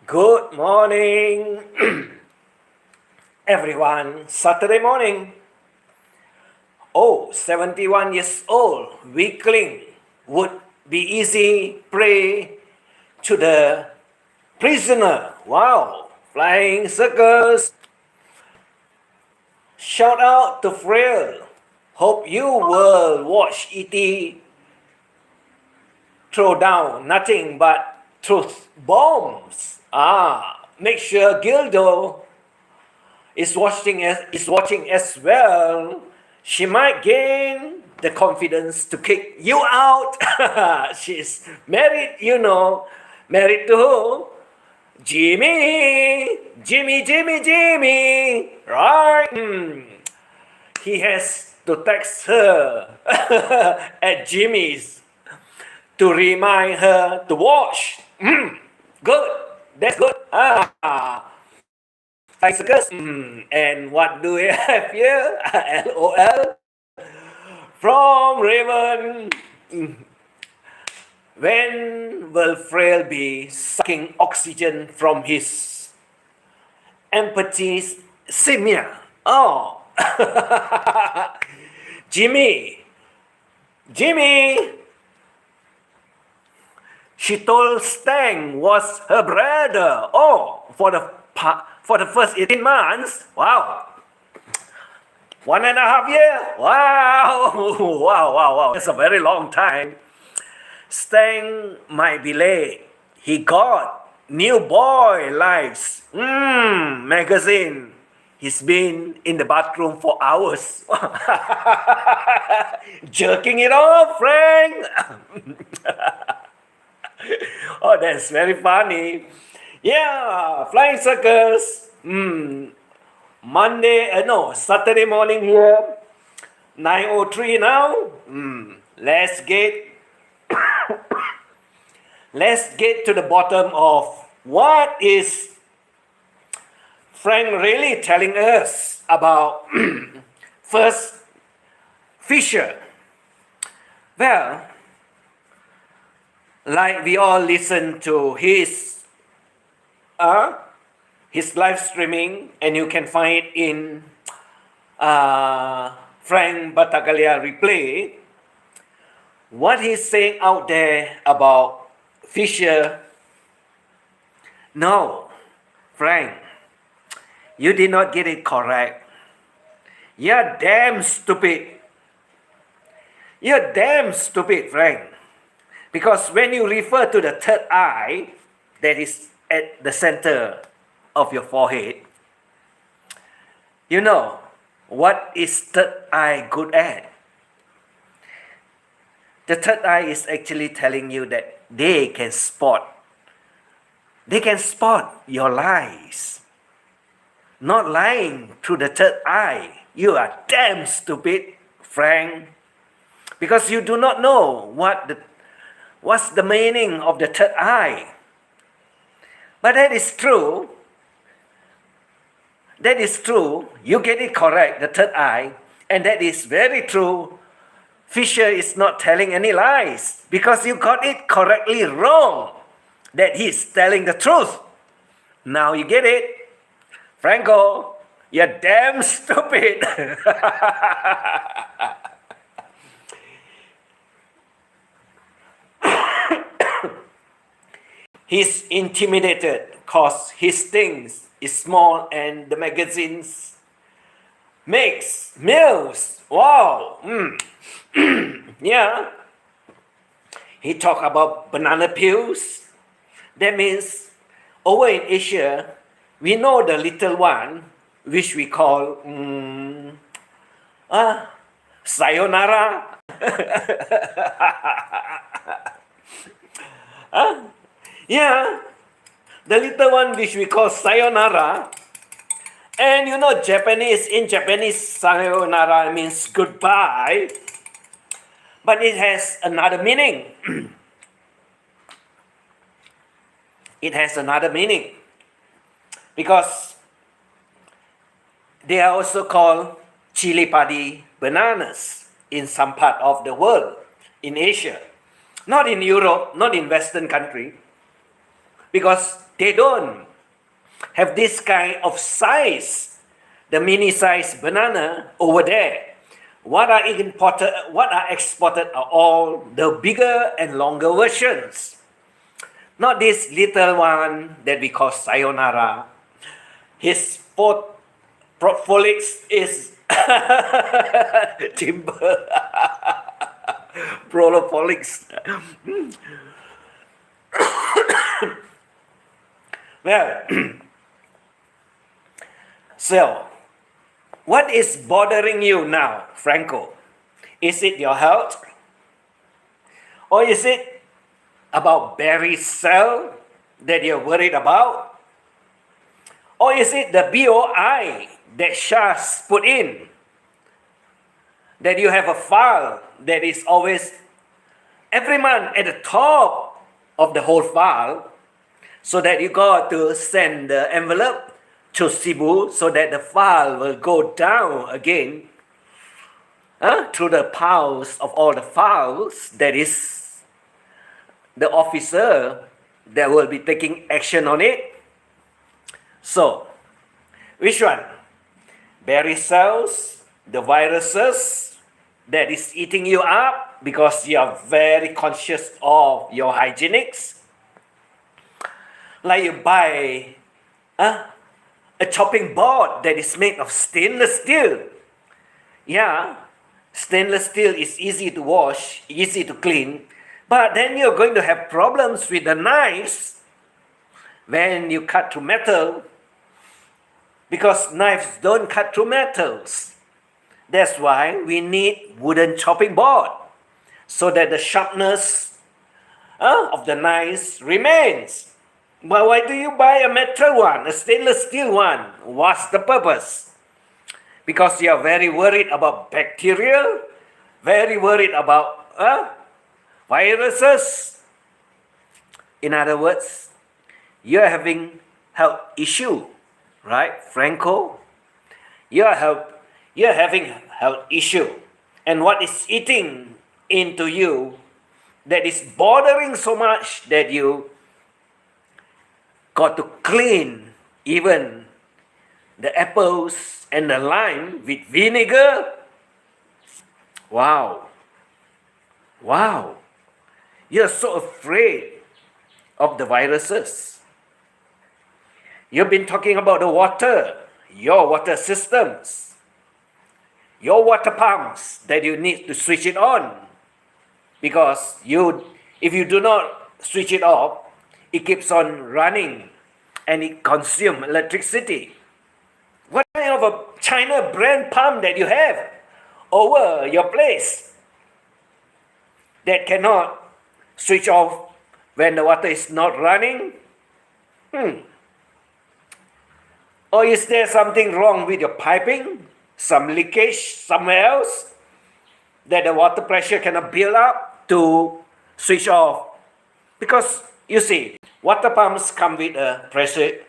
Good morning, everyone. Saturday morning. Oh, 71 years old, weakling. Would be easy prey to the prisoner. Wow, flying circus. Shout out to Frail. Hope you will watch E.T. throw down nothing but truth bombs. Make sure Gildo is watching as well. She might gain the confidence to kick you out. She's married, married to who? Jimmy, right? He has to text her at Jimmy's to remind her to wash. Good, that's good. Bicycles. And what do we have here? LOL from Raven. When will Frail be sucking oxygen from his empathy simia? Oh, Jimmy, she told Stang was her brother. Oh, for the first 18 months. Wow. 1.5 years. Wow. That's a very long time. Stang might be late. He got new BOI Lives magazine. He's been in the bathroom for hours. Jerking it off, Frank. Oh, that's very funny. Yeah, flying circus. Saturday morning here. 9:03 now. Let's get to the bottom of what is Frank really telling us about first Fisher. Well, like we all listen to his live streaming, and you can find it in Frank Battaglia replay. What he's saying out there about Fisher. No, Frank, you did not get it correct. You're damn stupid. You're damn stupid, Frank. Because when you refer to the third eye that is at the center of your forehead, you know, what is third eye good at? The third eye is actually telling you that they can spot your lies. Not lying through the third eye. You are damn stupid, Frank. Because you do not know what's the meaning of the third eye. But that is true. That is true. You get it correct, the third eye. And that is very true. Fisher is not telling any lies because you got it correctly wrong. That he's telling the truth. Now you get it. Franko, you're damn stupid. He's intimidated because his things is small and the magazines makes meals. Wow. Yeah. He talked about banana peels. That means over in Asia, we know the little one, which we call sayonara. Yeah, the little one which we call sayonara. And you know, in Japanese, sayonara means goodbye. But it has another meaning. It has another meaning. Because they are also called chili padi bananas in some part of the world, in Asia. Not in Europe, not in Western country. Because They don't have this kind of size, the mini size banana over there. What are imported, what are exported are all the bigger and longer versions. Not this little one that we call sayonara. His prolix is timber. Prolix. Well, so what is bothering you now, Franko? Is it your health? Or is it about berry cell that you're worried about? Or is it the BOI that Shas put in? That you have a file that is always every month at the top of the whole file, so that you got to send the envelope to Cebu so that the file will go down again through the piles of all the files. That is the officer that will be taking action on it. So, which one? Berry cells, the viruses that is eating you up because you are very conscious of your hygienics. Like you buy a chopping board that is made of stainless steel. Yeah, stainless steel is easy to wash, easy to clean, but then you're going to have problems with the knives when you cut through metal, because knives don't cut through metals. That's why we need wooden chopping board, so that the sharpness of the knives remains. But why do you buy a metal one, a stainless steel one? What's the purpose? Because you are very worried about bacteria, very worried about viruses. In other words, you're having health issue, right, Franko? You're having health issue. And what is eating into you that is bothering so much that you got to clean even the apples and the lime with vinegar? Wow. Wow. You're so afraid of the viruses. You've been talking about the water, your water systems, your water pumps that you need to switch it on. Because if you do not switch it off, it keeps on running and it consumes electricity. What kind of a China brand pump that you have over your place that cannot switch off when the water is not running? Or is there something wrong with your piping? Some leakage somewhere else that the water pressure cannot build up to switch off? Because you see, water pumps come with a pressure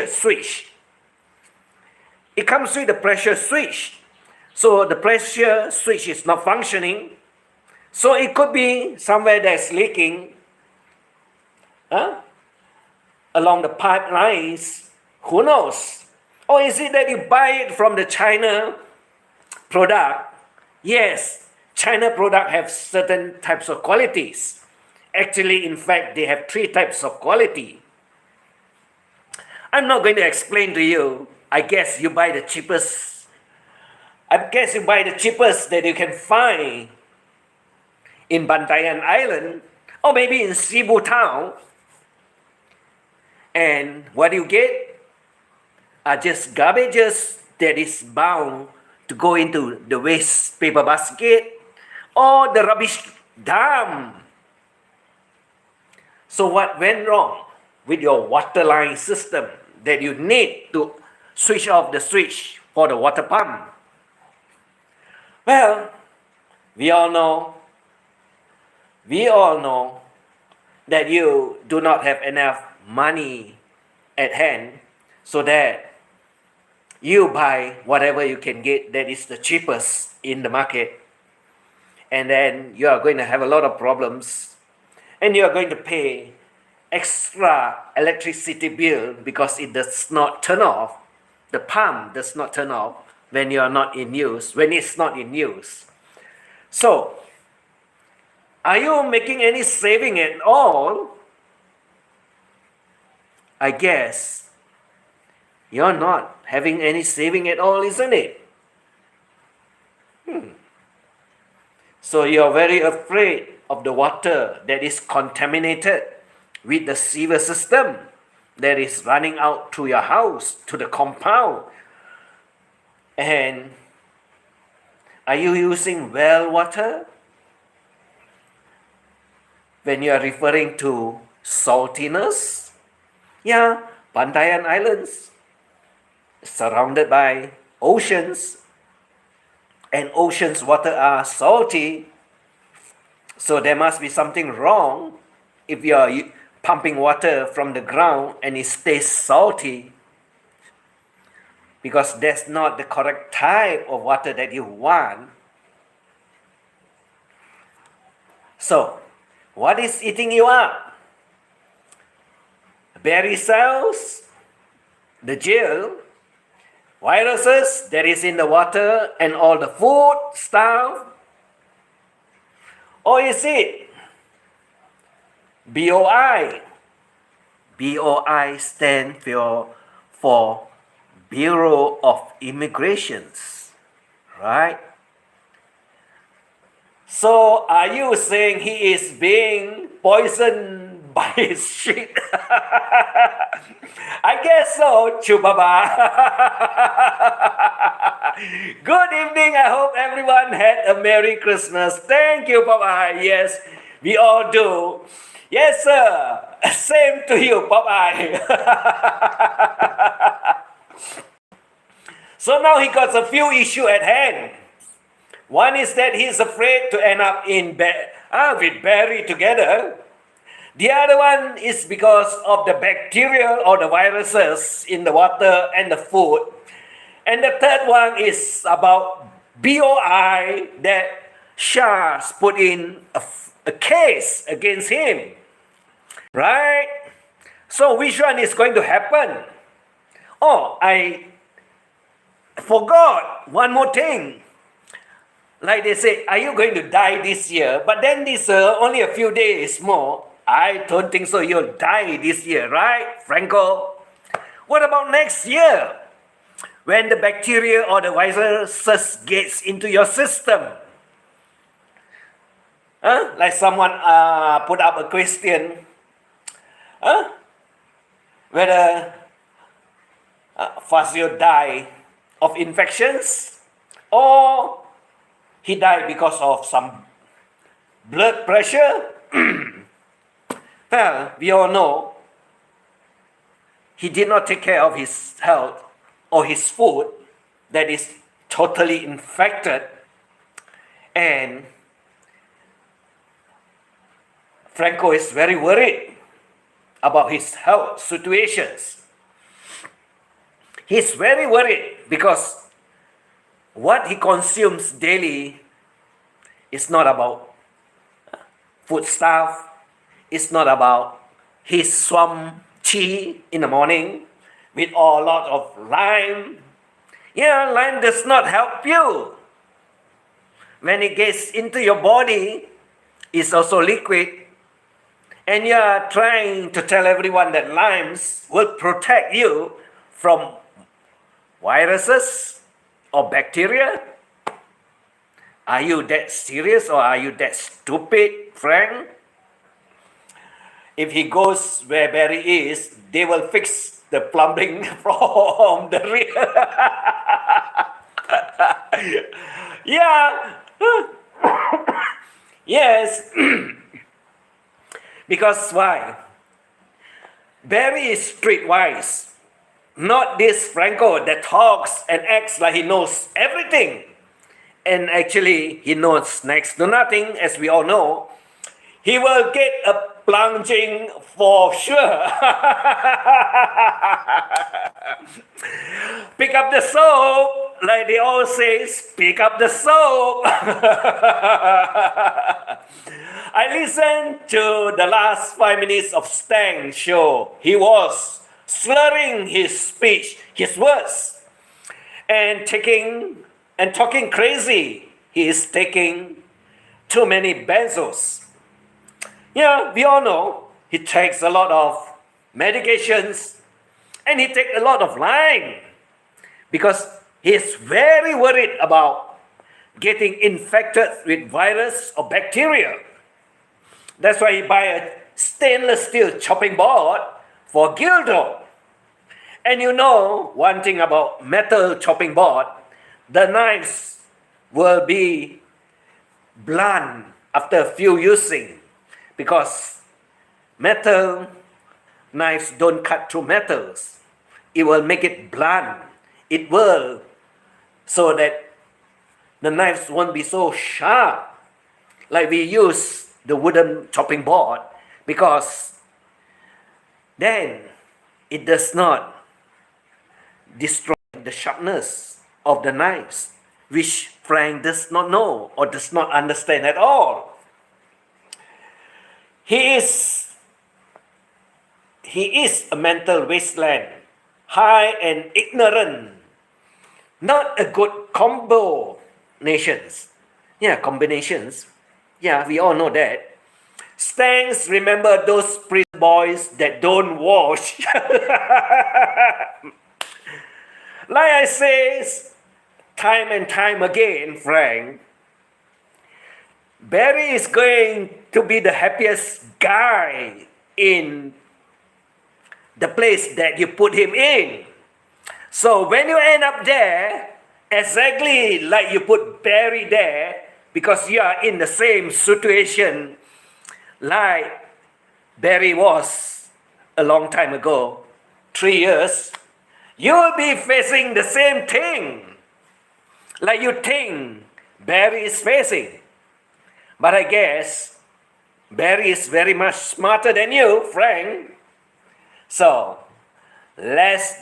switch. It comes with a pressure switch. So the pressure switch is not functioning. So it could be somewhere that's leaking along the pipelines. Who knows? Or is it that you buy it from the China product? Yes, China product have certain types of qualities. Actually, in fact, they have 3 types of quality. I'm not going to explain to you. I guess you buy the cheapest. That you can find in Bantayan Island, or maybe in Cebu town. And what you get are just garbages that is bound to go into the waste paper basket or the rubbish dump. So what went wrong with your water line system that you need to switch off the switch for the water pump? Well, we all know that you do not have enough money at hand, so that you buy whatever you can get that is the cheapest in the market. And then you are going to have a lot of problems, and you are going to pay extra electricity bill because it does not turn off. The pump does not turn off when you are not in use, when it's not in use. So, are you making any saving at all? I guess you're not having any saving at all, isn't it? So you're very afraid of the water that is contaminated with the sewer system that is running out to your house, to the compound. And are you using well water? When you are referring to saltiness, yeah, Bantayan Islands, surrounded by oceans, and ocean's water are salty, so there must be something wrong if you are pumping water from the ground and it stays salty, because that's not the correct type of water that you want. So, what is eating you up? Berry cells, the gel, viruses that is in the water and all the food stuff? Or is it BOI? BOI stands for Bureau of Immigrations, right? So are you saying he is being poisoned by his shit? I guess so, Chubaba. Good evening. I hope everyone had a Merry Christmas. Thank you, Papa. Yes, we all do. Yes, sir. Same to you, Papa. So now he got a few issues at hand. One is that he's afraid to end up with Barry together. The other one is because of the bacteria or the viruses in the water and the food. And the third one is about BOI that Shah's put in a case against him. Right? So which one is going to happen? Oh, I forgot one more thing. Like they say, are you going to die this year? But then this only a few days more. I don't think so. You'll die this year, right, Franko? What about next year? When the bacteria or the viruses gets into your system? Like someone put up a question. Whether Fazio die of infections or he died because of some blood pressure. Well, we all know he did not take care of his health or his food that is totally infected, and Franko is very worried about his health situations. He's very worried because what he consumes daily is not about food stuff. It's not about his swamp tea in the morning with a lot of lime. Yeah, lime does not help you. When it gets into your body, it's also liquid. And you are trying to tell everyone that limes will protect you from viruses or bacteria? Are you that serious or are you that stupid, Frank? If he goes where Barry is, they will fix the plumbing from the rear. Yeah. Yes. Because why? Barry is streetwise. Not this Franko that talks and acts like he knows everything. And actually, he knows next to nothing, as we all know. He will get a plunging for sure. Pick up the soap, like they all say, pick up the soap. I listened to the last 5 minutes of Stang's show. He was slurring his speech, his words, and talking crazy. He is taking too many benzos. Yeah, we all know he takes a lot of medications and he takes a lot of lime because he is very worried about getting infected with virus or bacteria. That's why he buy a stainless steel chopping board for Gildo. And you know one thing about metal chopping board, the knives will be blunt after a few using because metal knives don't cut through metals. It will make it blunt. It will, so that the knives won't be so sharp like we use the wooden chopping board, because then it does not destroy the sharpness of the knives, which Frank does not know or does not understand at all. He is a mental wasteland, high and ignorant, not a good combinations. Yeah, we all know that. Stanks remember those priest boys that don't wash. Like I say, time and time again, Frank, Barry is going to be the happiest guy in the place that you put him in. So when you end up there, exactly like you put Barry there, because you are in the same situation like Barry was a long time ago, 3 years, you will be facing the same thing like you think Barry is facing. But I guess Barry is very much smarter than you, Frank. So let's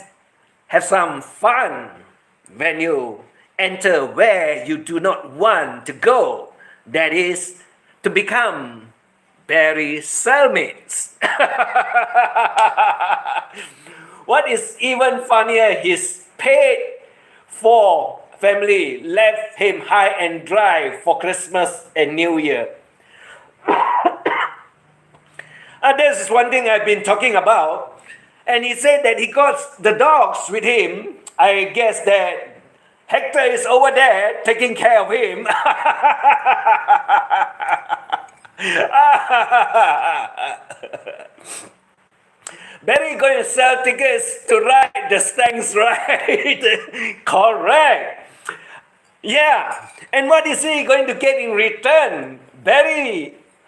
have some fun when you enter where you do not want to go. That is to become Barry's cellmates. What is even funnier, his paid for family left him high and dry for Christmas and New Year. This is one thing I've been talking about. And he said that he got the dogs with him. I guess that Hector is over there taking care of him. Barry going to sell tickets to ride the Stanks ride. Correct. Yeah. And what is he going to get in return?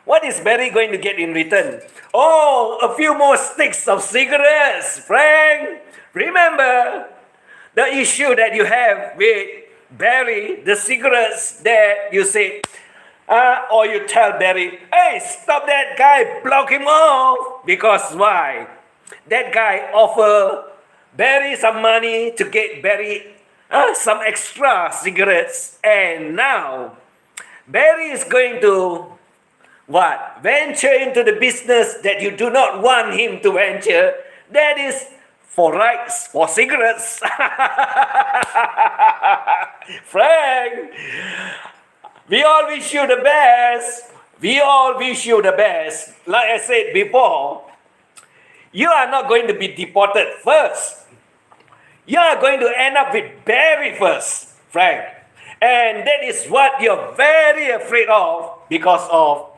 What is Barry going to get in return? Oh, a few more sticks of cigarettes, Frank. Remember the issue that you have with Barry, the cigarettes that you say, or you tell Barry, hey, stop that guy, block him off. Because why? That guy offer Barry some money to get Barry some extra cigarettes. And now Barry is going to what? Venture into the business that you do not want him to venture. That is for rights, for cigarettes. Frank, we all wish you the best. We all wish you the best. Like I said before, you are not going to be deported first. You are going to end up with Barry first, Frank. And that is what you're very afraid of because of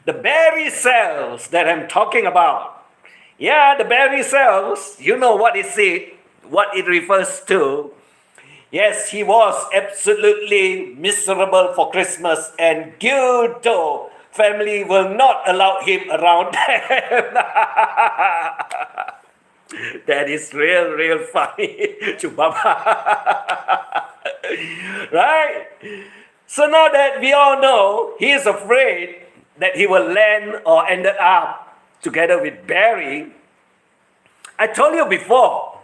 the Barry cells that I'm talking about. Yeah, the Barry cells, you know what it refers to. Yes, he was absolutely miserable for Christmas, and Gildo family will not allow him around them. That is real funny, Chubaba. Right? So now that we all know he is afraid that he will land or end up together with Barry, I told you before,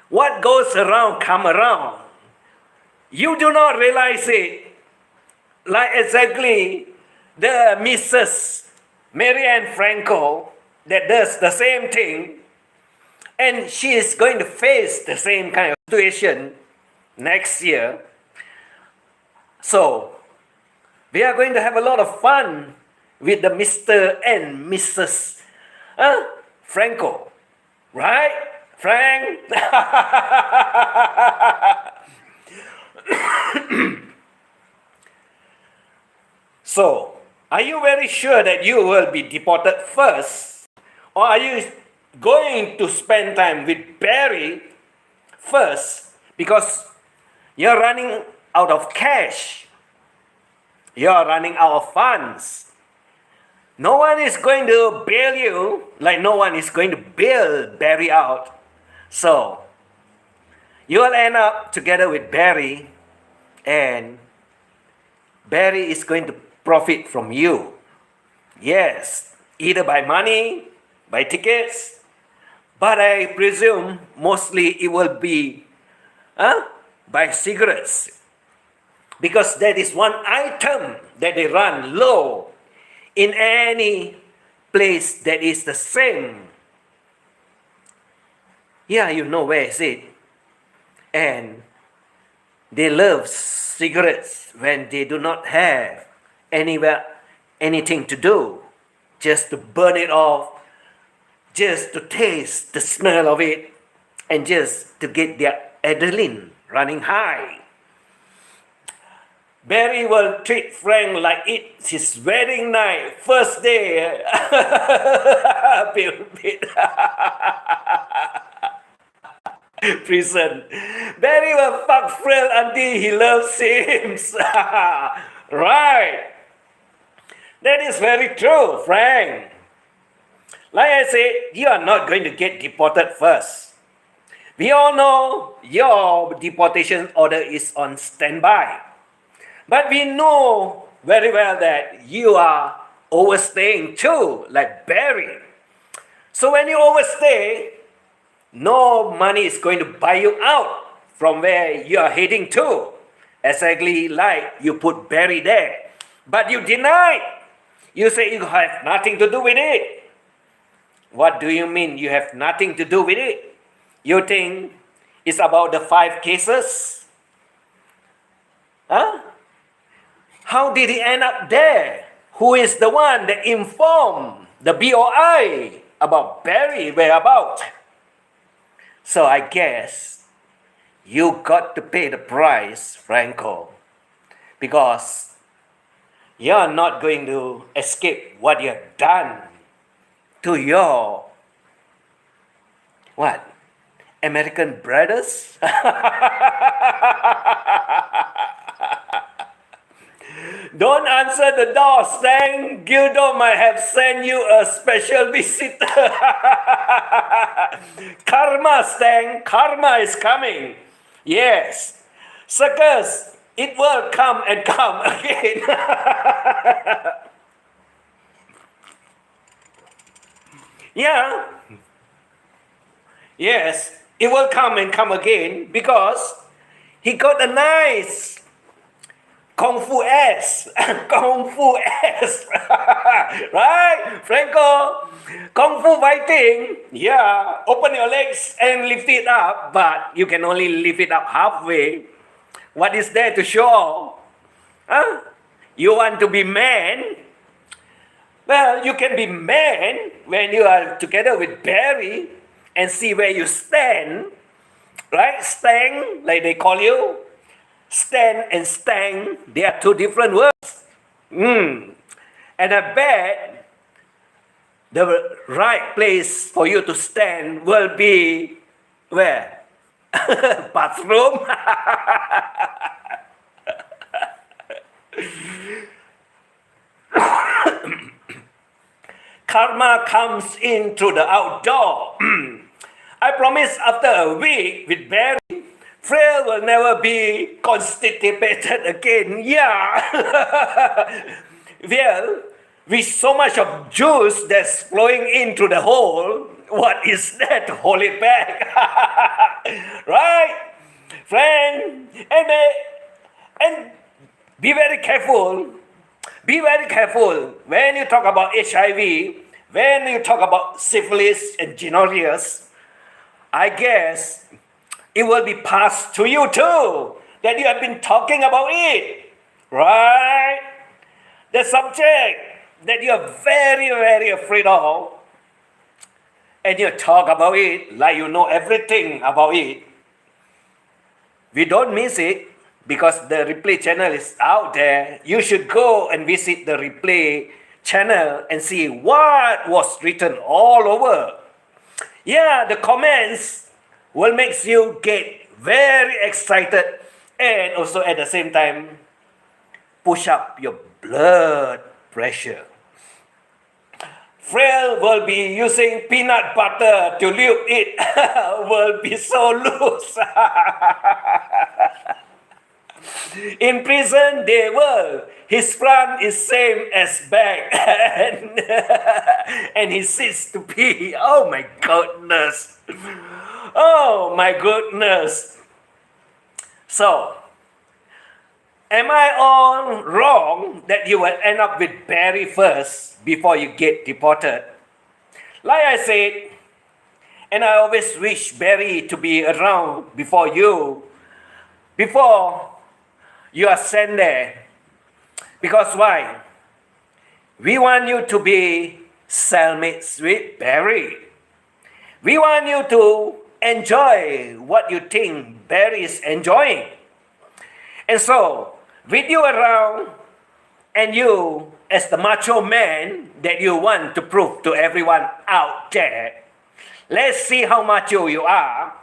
what goes around come around. You do not realize it like exactly the Mrs. Marianne Franko that does the same thing, and she is going to face the same kind of situation next year. So, we are going to have a lot of fun with the Mr. and Mrs. Franko. Right, Frank? So, are you very sure that you will be deported first? Or are you going to spend time with Barry first because you're running out of cash? You're running out of funds. No one is going to bail you like no one is going to bail Barry out. So, you will end up together with Barry, and Barry is going to profit from you. Yes, either by money, by tickets, but I presume mostly it will be by cigarettes. Because that is one item that they run low in any place that is the same. Yeah, you know where is it. And they love cigarettes when they do not have anything to do, just to burn it off, just to taste the smell of it, and just to get their adrenaline running high. Barry will treat Frank like it's his wedding night, first day. Prison. Barry will fuck Frank until he loves him. Right. That is very true, Frank. Like I said, you are not going to get deported first. We all know your deportation order is on standby. But we know very well that you are overstaying too, like Barry. So when you overstay, no money is going to buy you out from where you are heading to. Exactly like you put Barry there. But you deny. You say you have nothing to do with it. What do you mean you have nothing to do with it? You think it's about the 5 cases? Huh? How did he end up there? Who is the one that informed the BOI about Barry's whereabouts? So I guess you got to pay the price, Franko, because you're not going to escape what you have done to your, what, American brothers? Don't answer the door, Stan. Gildo might have sent you a special visitor. Karma, Stan. Karma is coming. Yes. Suckers, it will come and come again. Yeah. Yes, it will come and come again because he got a nice Kung Fu ass. Kung Fu ass. Right? Franko? Kung Fu fighting. Yeah. Open your legs and lift it up. But you can only lift it up halfway. What is there to show? Huh? You want to be man? Well, you can be man when you are together with Barry and see where you stand. Right? Stand, like they call you. Stand and stang, they are 2 different words. And I bet the right place for you to stand will be where? Bathroom? Karma comes in through the outdoor. I promise after a week with Barry, Frail will never be constipated again. Yeah. Well, with so much of juice that's flowing into the hole, what is that to hold it back? Right? Friend, and be very careful Be very careful when you talk about HIV, when you talk about syphilis and gonorrhea. I guess it will be passed to you too, that you have been talking about it, right? The subject that you are very, very afraid of, and you talk about it like you know everything about it. We don't miss it because the replay channel is out there. You should go and visit the replay channel and see what was written all over. Yeah, the comments will make you get very excited and also at the same time push up your blood pressure. Frail will be using peanut butter to lube it. Will be so loose. In prison, they will. His front is same as back, and he sits to pee. Oh my goodness! Oh my goodness! So, am I all wrong that you will end up with Barry first before you get deported? Like I said, and I always wish Barry to be around before you are sent there. Because why? We want you to be cellmates with Barry. We want you to enjoy what you think Barry is enjoying. And so, with you around, and you as the macho man that you want to prove to everyone out there, let's see how macho you are,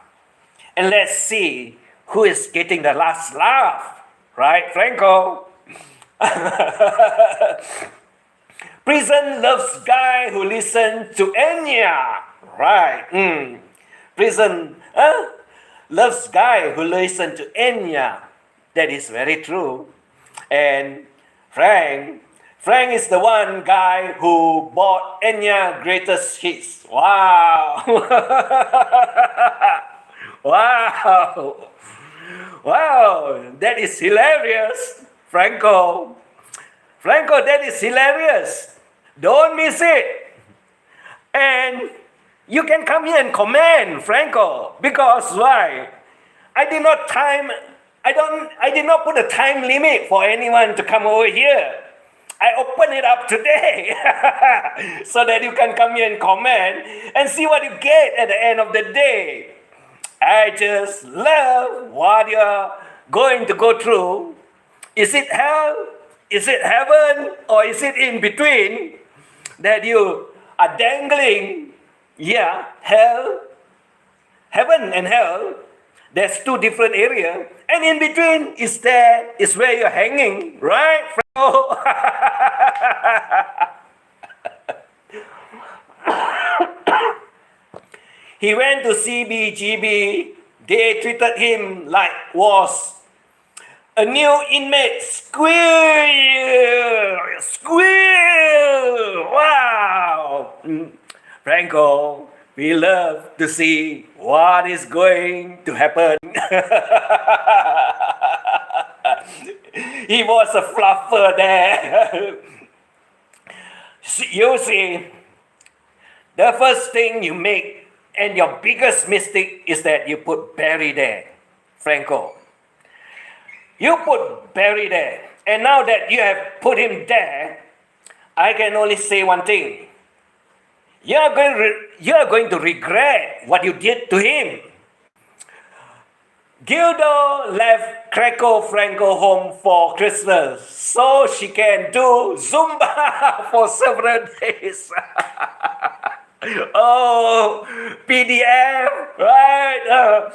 and let's see who is getting the last laugh. Right, Franko? Prison loves guy who listen to Enya. Right. Prison loves guy who listen to Enya. That is very true. And Frank is the one guy who bought Enya greatest hits. Wow. Wow. Wow, that is hilarious, Franko. Franko, that is hilarious. Don't miss it. And you can come here and comment, Franko, because why? I did not put a time limit for anyone to come over here. I open it up today so that you can come here and comment and see what you get at the end of the day. I just love what you're going to go through. Is it hell? Is it heaven? Or is it in between that you are dangling? Yeah, hell, heaven and hell. There's two different areas. And in between is where you're hanging, right? He went to CBGB. They treated him like was a new inmate. Squeal! Wow! Franko, we love to see what is going to happen. He was a fluffer there. You see, the first thing you make and your biggest mistake is that you put Barry there, Franko. You put Barry there. And now that you have put him there, I can only say one thing. You are going to regret what you did to him. Gildo left Franko home for Christmas so she can do Zumba for several days. Oh, PDF, right?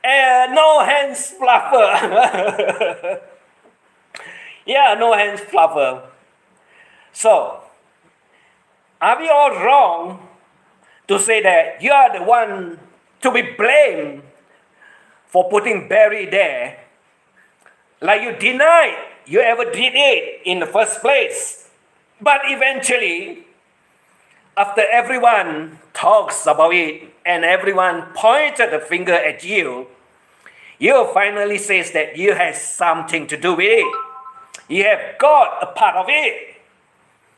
And no hands fluffer. Yeah, no hands fluffer. So, are we all wrong to say that you are the one to be blamed for putting Barry there? Like you denied you ever did it in the first place. But eventually, after everyone talks about it and everyone pointed the finger at you, you finally says that you had something to do with it. You have got a part of it.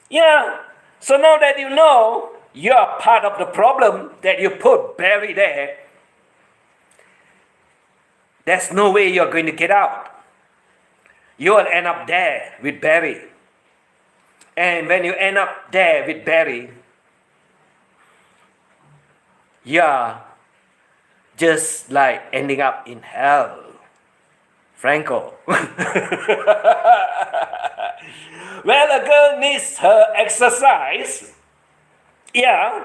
Yeah. So now that you know you are part of the problem that you put Barry there, there's no way you're going to get out. You will end up there with Barry. And when you end up there with Barry, you're just like ending up in hell. Franko. Well, a girl needs her exercise. Yeah.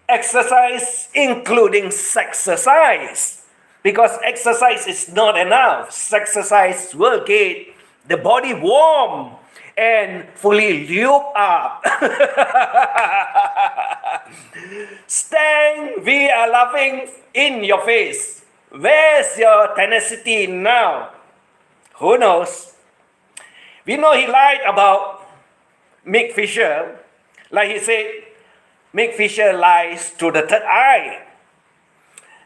Exercise including sexercise. Because exercise is not enough. Sexercise will get the body warm and fully lube up. Stan, we are laughing in your face. Where's your tenacity now? Who knows? We know he lied about Mick Fisher. Like he said, Mick Fisher lies through the third eye.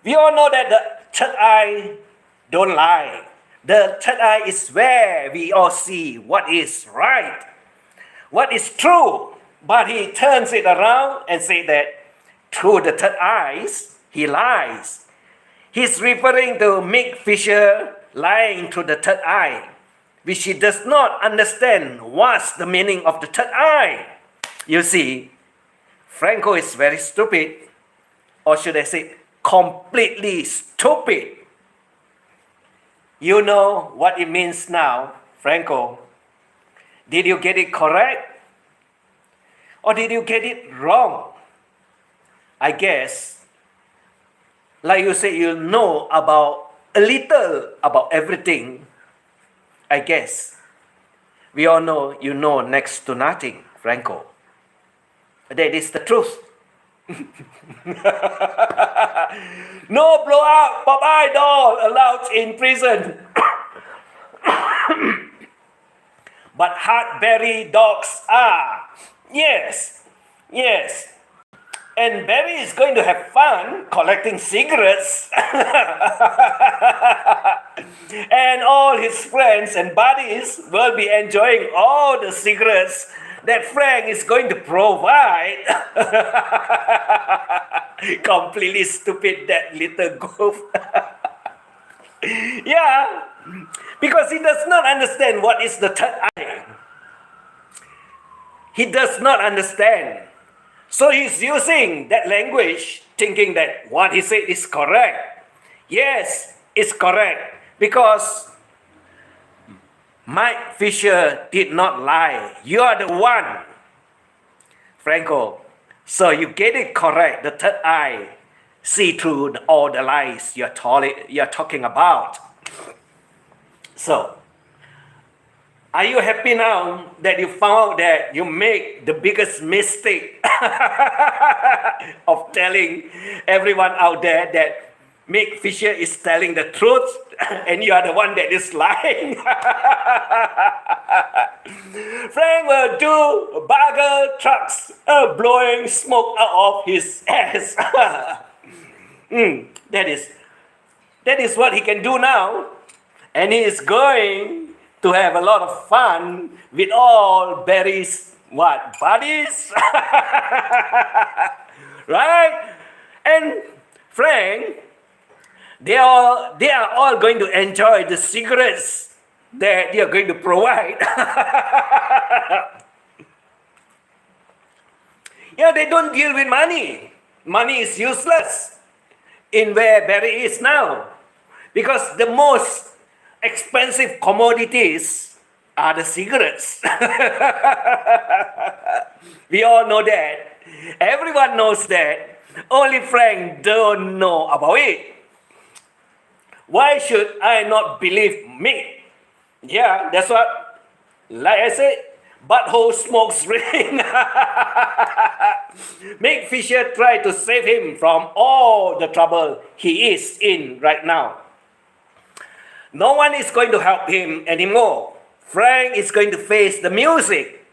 We all know that the third eye don't lie. The third eye is where we all see what is right, what is true. But he turns it around and says that through the third eyes, he lies. He's referring to Mick Fisher lying through the third eye, which he does not understand what's the meaning of the third eye. You see, Franko is very stupid, or should I say, completely stupid. You know what it means now, Franko. Did you get it correct? Or did you get it wrong? I guess, like you say, you know about a little about everything. I guess we all know you know next to nothing, Franko. That is the truth. No blow up Popeye doll allowed in prison. But hardberry dogs are. Yes, yes. And Barry is going to have fun collecting cigarettes. And all his friends and buddies will be enjoying all the cigarettes that Frank is going to provide. Completely stupid, that little goof. Yeah, because he does not understand what is the third eye. He does not understand. So he's using that language thinking that what he said is correct. Yes, it's correct. Because Mike Fisher did not lie. You are the one, Franko. So you get it correct. The third eye see through all the lies you're talking about. So, are you happy now that you found out that you make the biggest mistake of telling everyone out there that Mick Fisher is telling the truth and you are the one that is lying? Frank will do burger trucks blowing smoke out of his ass. That is what he can do now. And he is going to have a lot of fun with all Barry's buddies? Right? And Frank, they are all going to enjoy the cigarettes that they are going to provide. Yeah, they don't deal with money. Money is useless in where Barry is now. Because the most expensive commodities are the cigarettes. We all know that. Everyone knows that. Only Frank don't know about it. Why should I not believe me? Yeah, that's what, like I said, butthole smokes ring. Mick Fisher tried to save him from all the trouble he is in right now. No one is going to help him anymore. Frank is going to face the music.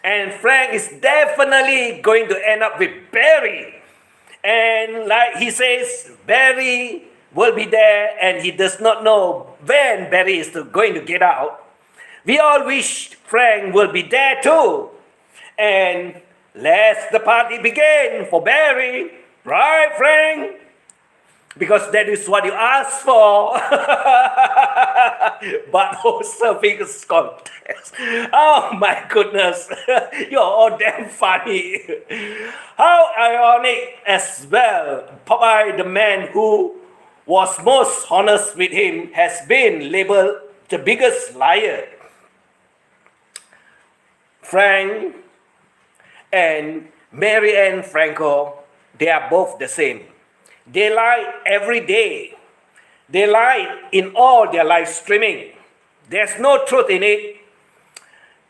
And Frank is definitely going to end up with Barry. And like he says, Barry will be there and he does not know when Barry is going to get out. We all wish Frank will be there too. And let the party begin for Barry. Right, Frank? Because that is what you asked for. Butthole surfing contest. Oh my goodness. You're all damn funny. How ironic as well. Popeye, the man who was most honest with him, has been labeled the biggest liar. Frank and Mary Ann Franko, they are both the same. They lie every day. They lie in all their live streaming. There's no truth in it.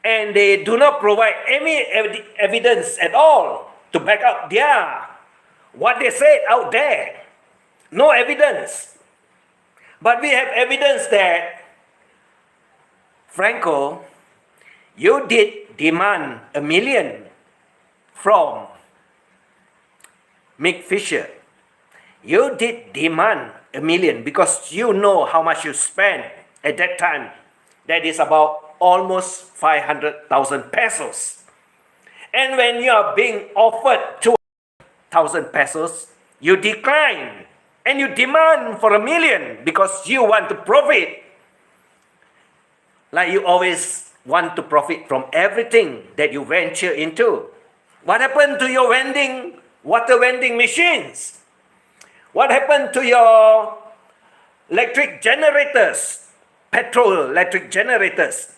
And they do not provide any evidence at all to back up what they said out there. No evidence. But we have evidence that, Franco, you did demand $1 million from Mick Fisher. You did demand $1 million because you know how much you spent at that time. That is about almost 500,000 pesos. And when you are being offered 2,000 pesos, you decline and you demand for $1 million because you want to profit. Like you always want to profit from everything that you venture into. What happened to your water vending machines? What happened to your electric generators, petrol electric generators?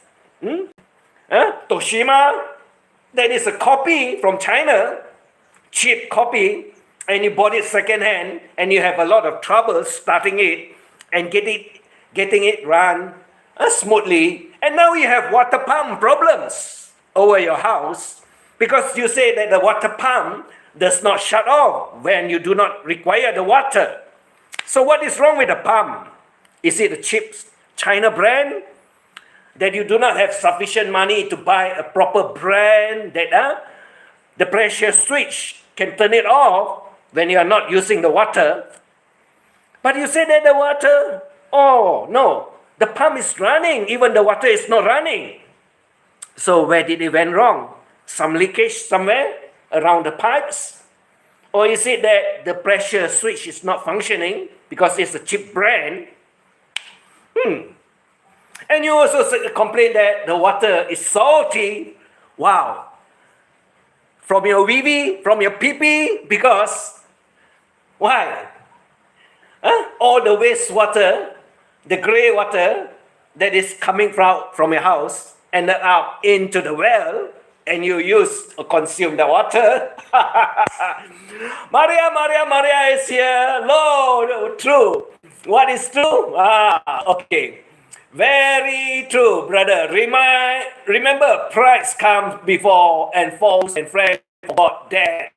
Toshima, that is a copy from China, cheap copy, and you bought it second-hand, and you have a lot of trouble starting it and getting it run smoothly. And now you have water pump problems over your house because you say that the water pump does not shut off when you do not require the water. So what is wrong with the pump? Is it a cheap China brand that you do not have sufficient money to buy a proper brand that the pressure switch can turn it off when you are not using the water? But you say that the water, oh no, the pump is running, even the water is not running. So where did it went wrong? Some leakage somewhere around the pipes? Or is it that the pressure switch is not functioning because it's a cheap brand? And you also complain that the water is salty. Wow. From your wee from your pee-pee, because why? All the wastewater, the grey water that is coming from your house ended up into the well, and you use or consume the water. Maria is here. No, true. What is true? Okay. Very true, brother. Remember, price comes before and falls, and friends about that.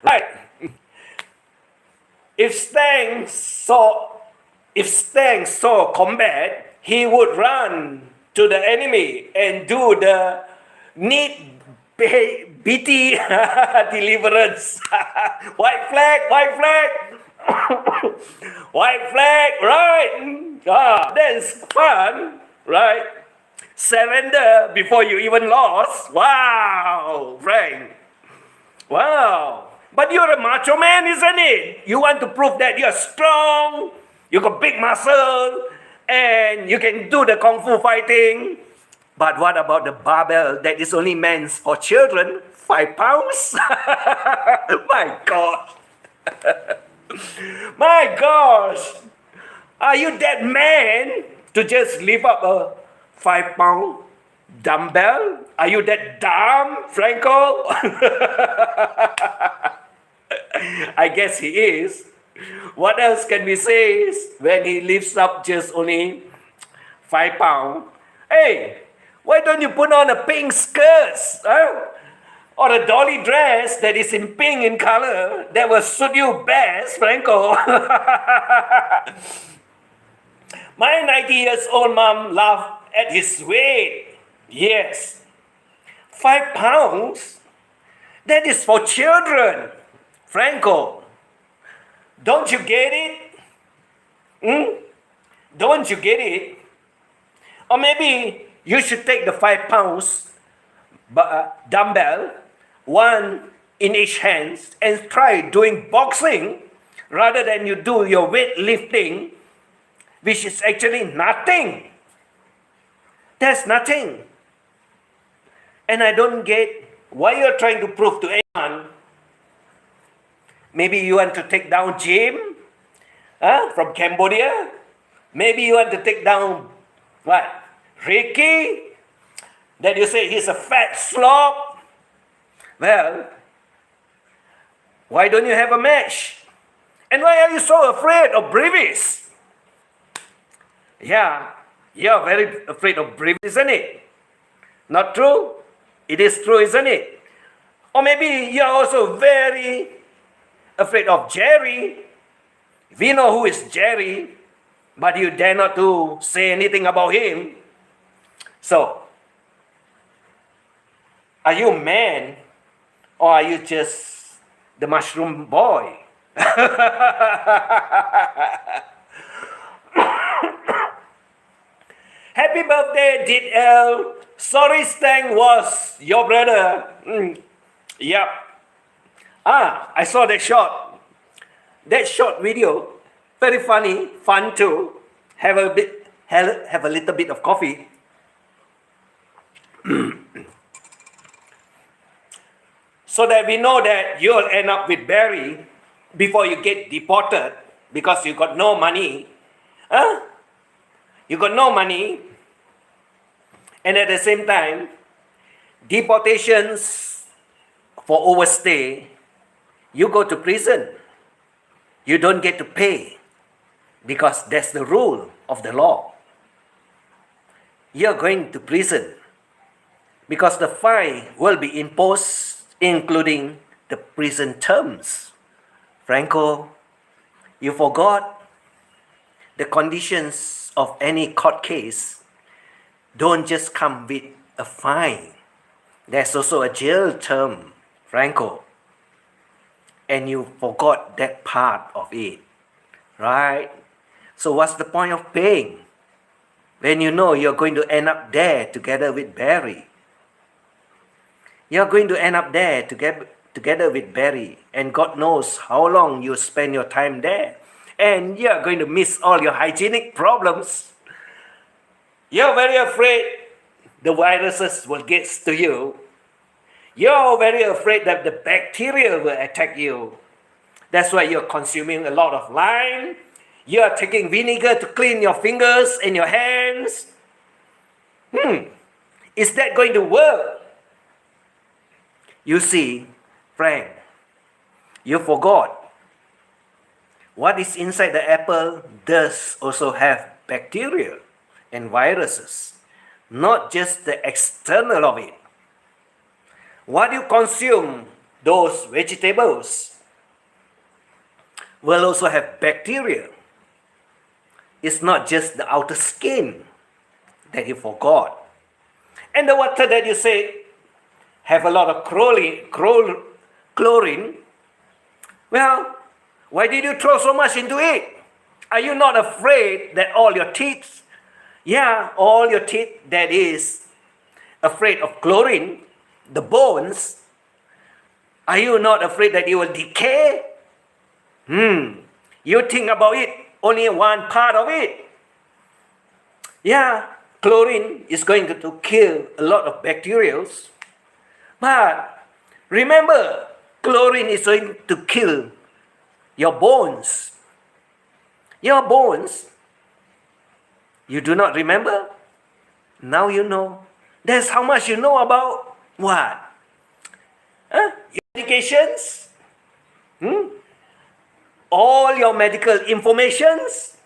Right. If Stang saw combat, he would run to the enemy and do the BT deliverance. White flag. White flag, right? That's fun, right? Surrender before you even lost. Wow, Frank. Wow. But you're a macho man, isn't it? You want to prove that you're strong, you got big muscle, and you can do the kung fu fighting. But what about the barbell that is only meant for children? 5 pounds? My God. My gosh. Are you that man to just lift up a 5-pound dumbbell? Are you that dumb, Franco? I guess he is. What else can we say when he lifts up just only 5 pounds? Hey, why don't you put on a pink skirt? Or a dolly dress that is in pink in color that will suit you best, Franco. My 90-year-old mom laughed at his weight. Yes, 5 pounds? That is for children, Franco. Don't you get it? Don't you get it? Or maybe you should take the 5 pounds dumbbell, one in each hand, and try doing boxing rather than you do your weightlifting, which is actually nothing. That's nothing. And I don't get why you're trying to prove to anyone. Maybe you want to take down Jim from Cambodia. Maybe you want to take down what? Ricky? That you say he's a fat slob. Well, why don't you have a match? And why are you so afraid of Brevis? Yeah, you're very afraid of Brevis, isn't it? Not true? It is true, isn't it? Or maybe you're also very afraid of Jerry. We know who is Jerry, but you dare not to say anything about him. So, are you a man or are you just the mushroom boy? Happy birthday, Did L. Sorry, Stang was your brother. Yep. I saw that short. That short video, very funny, fun too. Have a little bit of coffee. So that we know that you'll end up with Barry before you get deported because you got no money. You got no money. And at the same time, deportations for overstay, you go to prison. You don't get to pay because that's the rule of the law. You're going to prison because the fine will be imposed, including the prison terms. Franko, you forgot the conditions of any court case don't just come with a fine. There's also a jail term, Franko. And you forgot that part of it, right? So what's the point of paying when you know you're going to end up there together with Barry? You're going to end up there together with Barry, and God knows how long you spend your time there. And you're going to miss all your hygienic problems. You're very afraid the viruses will get to you. You're very afraid that the bacteria will attack you. That's why you're consuming a lot of lime. You're taking vinegar to clean your fingers and your hands. Is that going to work? You see, Frank, you forgot. What is inside the apple does also have bacteria and viruses, not just the external of it. What you consume, those vegetables, will also have bacteria. It's not just the outer skin that you forgot. And the water that you say have a lot of chlorine. Well, why did you throw so much into it? Are you not afraid that all your teeth, that is afraid of chlorine, the bones, are you not afraid that it will decay? You think about it, only one part of it. Chlorine is going to kill a lot of bacteria. But remember, chlorine is going to kill your bones. Your bones. You do not remember? Now you know. That's how much you know about what? Your medications? All your medical informations?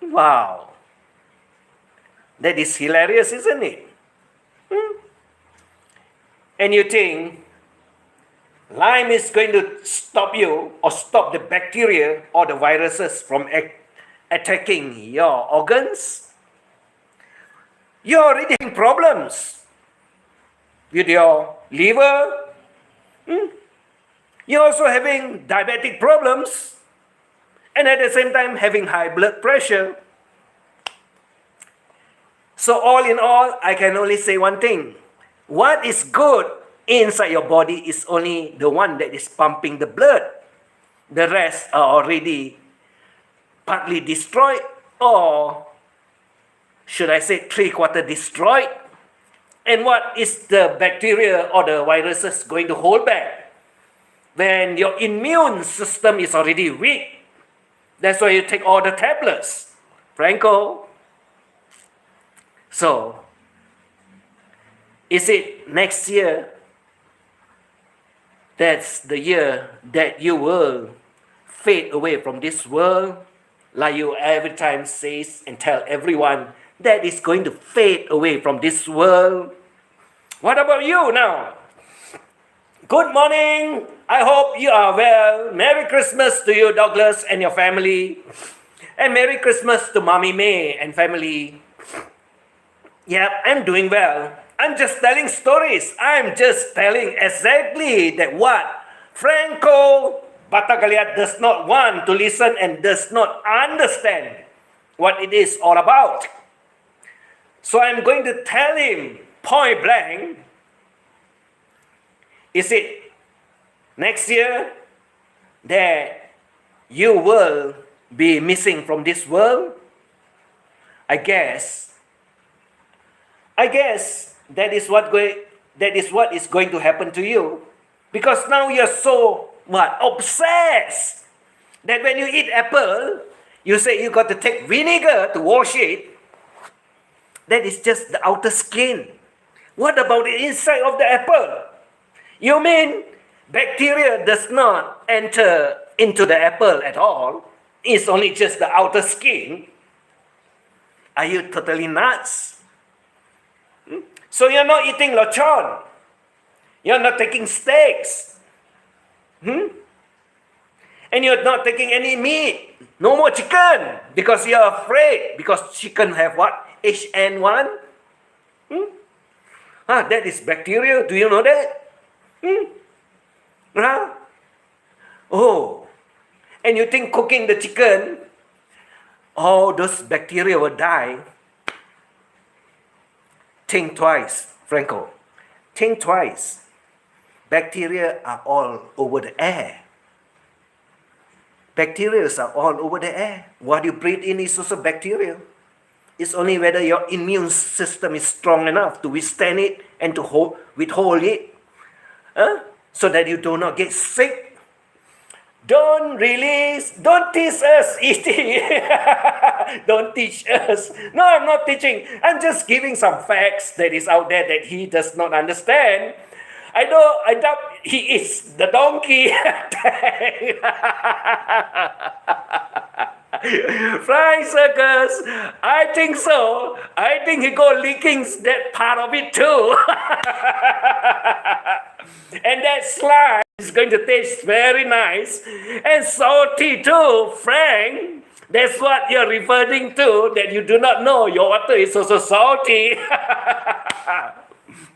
Wow. That is hilarious, isn't it? And you think lime is going to stop you or stop the bacteria or the viruses from attacking your organs? You're already having problems with your liver. You're also having diabetic problems, and at the same time having high blood pressure. So all in all, I can only say one thing. What is good inside your body is only the one that is pumping the blood. The rest are already partly destroyed, or should I say three-quarter destroyed. And what is the bacteria or the viruses going to hold back? When your immune system is already weak. That's why you take all the tablets, Franko. So, is it next year? That's the year that you will fade away from this world, like you every time says and tell everyone that is going to fade away from this world. What about you now? Good morning. I hope you are well. Merry Christmas to you, Douglas, and your family. And Merry Christmas to Mommy May and family. Yep, I'm doing well. I'm just telling stories. I'm just telling exactly that what Franko Batagaliat does not want to listen and does not understand what it is all about. So I'm going to tell him point blank, is it next year that you will be missing from this world? I guess that is what is going to happen to you, because now you're so obsessed that when you eat apple, you say you got to take vinegar to wash it. That is just the outer skin. What about the inside of the apple? You mean bacteria does not enter into the apple at all? It's only just the outer skin? Are you totally nuts? So you're not eating lechon. You're not taking steaks. And you're not taking any meat. No more chicken. Because you're afraid. Because chicken have what? HN1? That is bacteria. Do you know that? Oh. And you think cooking the chicken, all those bacteria will die? Think twice, Franko. Think twice. Bacteria are all over the air. Bacteria are all over the air. What you breathe in is also bacteria. It's only whether your immune system is strong enough to withstand it and to withhold it, so that you do not get sick. Don't teach us, E.T. Don't teach us. No, I'm not teaching. I'm just giving some facts that is out there that he does not understand. I doubt he is the donkey. Flying circus, I think so. I think he got leaking that part of it too. And that slime is going to taste very nice and salty too, Frank. That's what you're referring to, that you do not know your water is also salty.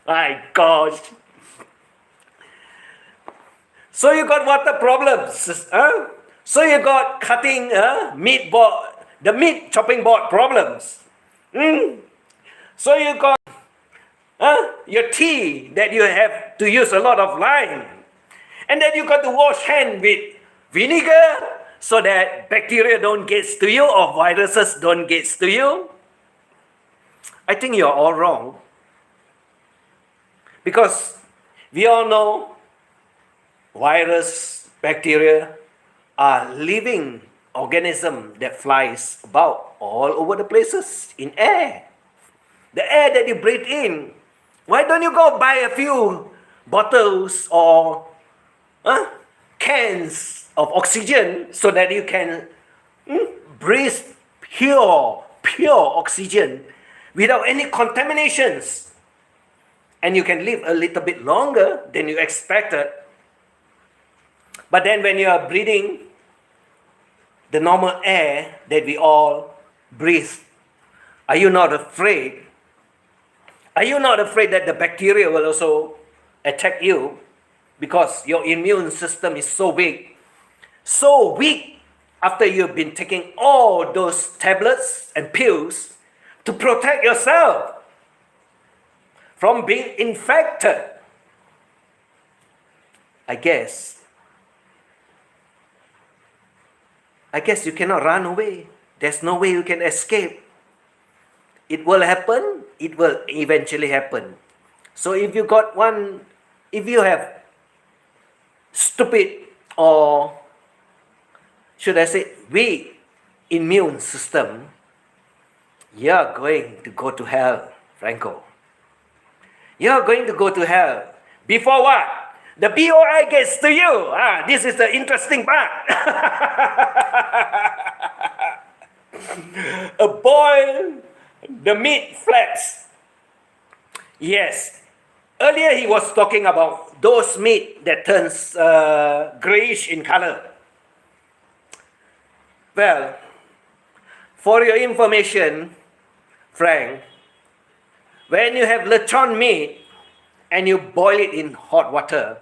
My gosh. So you got water problems, huh? So you got cutting meat board, the meat chopping board problems. So you got your tea that you have to use a lot of lime. And then you got to wash hand with vinegar so that bacteria don't get to you or viruses don't get to you. I think you're all wrong. Because we all know virus, bacteria are living organism that flies about all over the places in air. The air that you breathe in. Why don't you go buy a few bottles or cans of oxygen so that you can breathe pure oxygen without any contaminations, and you can live a little bit longer than you expected. But then when you are breathing the normal air that we all breathe, are you not afraid? Are you not afraid that the bacteria will also attack you? Because your immune system is so weak. So weak after you've been taking all those tablets and pills to protect yourself from being infected. I guess you cannot run away. There's no way you can escape. It will happen. It will eventually happen. So if you have stupid, or should I say weak immune system, you're going to go to hell, Franko. You're going to go to hell. Before what? The BOI gets to you. This is the interesting part. A boil the meat flaps. Yes. Earlier he was talking about those meat that turns grayish in color. Well, for your information, Frank, when you have lechon meat and you boil it in hot water,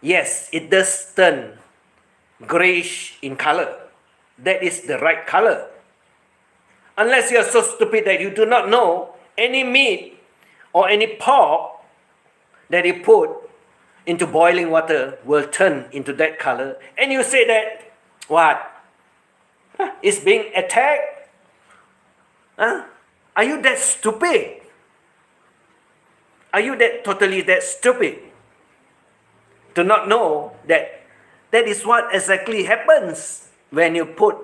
yes, it does turn grayish in color. That is the right color. Unless you are so stupid that you do not know any meat or any pork that you put into boiling water will turn into that color, and you say that, what? It's being attacked? Are you that stupid? Are you totally that stupid to not know that that is what exactly happens when you put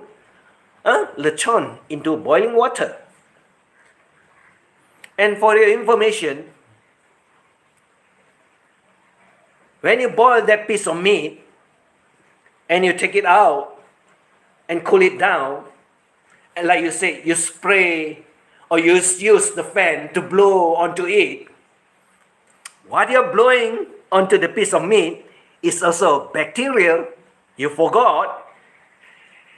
lechon into boiling water? And for your information, when you boil that piece of meat and you take it out and cool it down, and like you say, you spray or you use the fan to blow onto it, what you're blowing onto the piece of meat is also bacterial. You forgot.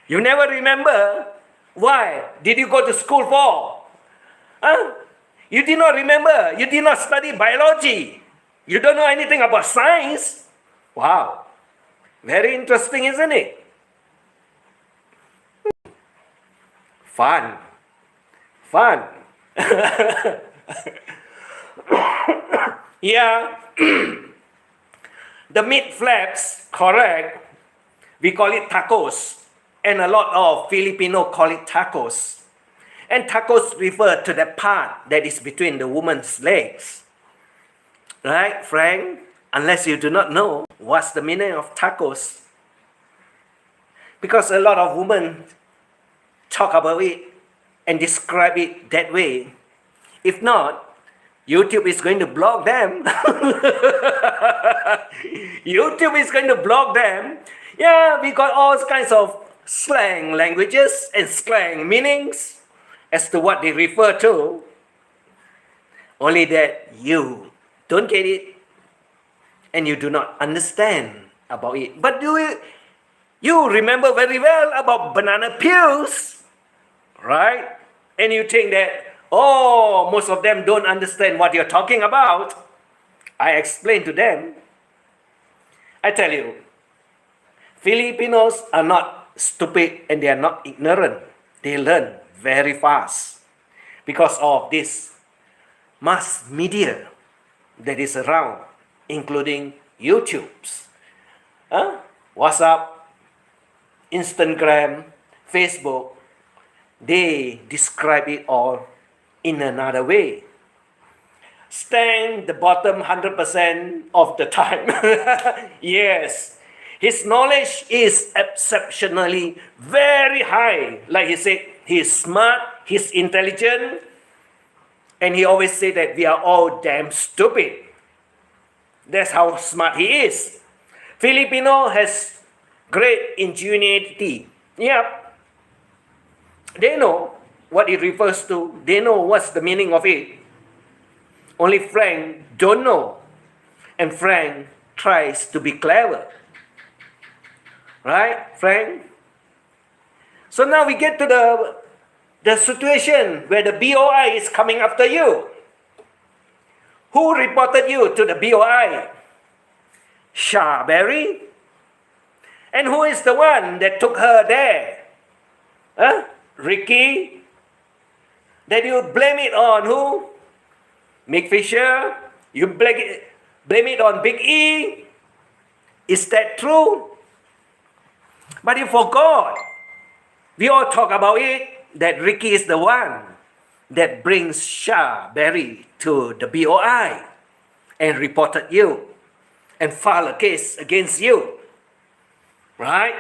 You never remember. Why did you go to school for? You did not remember. You did not study biology. You don't know anything about science. Wow. Very interesting, isn't it? Fun. Yeah. The meat flaps, correct. We call it tacos. And a lot of Filipino call it tacos. And tacos refer to the part that is between the woman's legs. Right, Frank? Unless you do not know what's the meaning of tacos. Because a lot of women talk about it and describe it that way. If not, YouTube is going to block them. YouTube is going to block them. Yeah, we got all kinds of slang languages and slang meanings as to what they refer to. Only that you don't get it and you do not understand about it. But you remember very well about banana peels, right? And you think that, oh, most of them don't understand what you're talking about. I explain to them. I tell you, Filipinos are not stupid and they are not ignorant. They learn very fast because of this mass media that is around, including YouTube's, WhatsApp, Instagram, Facebook. They describe it all in another way. Stand the bottom 100% of the time. Yes, his knowledge is exceptionally very high. Like he said, he's smart, he's intelligent, and he always say that we are all damn stupid. That's how smart he is. Filipino has great ingenuity. Yep. They know what it refers to. They know what's the meaning of it. Only Frank don't know. And Frank tries to be clever. Right, Frank? So now we get to the situation where the BOI is coming after you. Who reported you to the BOI? Sharberry? And who is the one that took her there? Ricky? That you blame it on who? Mick Fisher? You blame it on Big E? Is that true? But you forgot. We all talk about it, that Ricky is the one that brings Shah Berry to the BOI and reported you and filed a case against you. Right?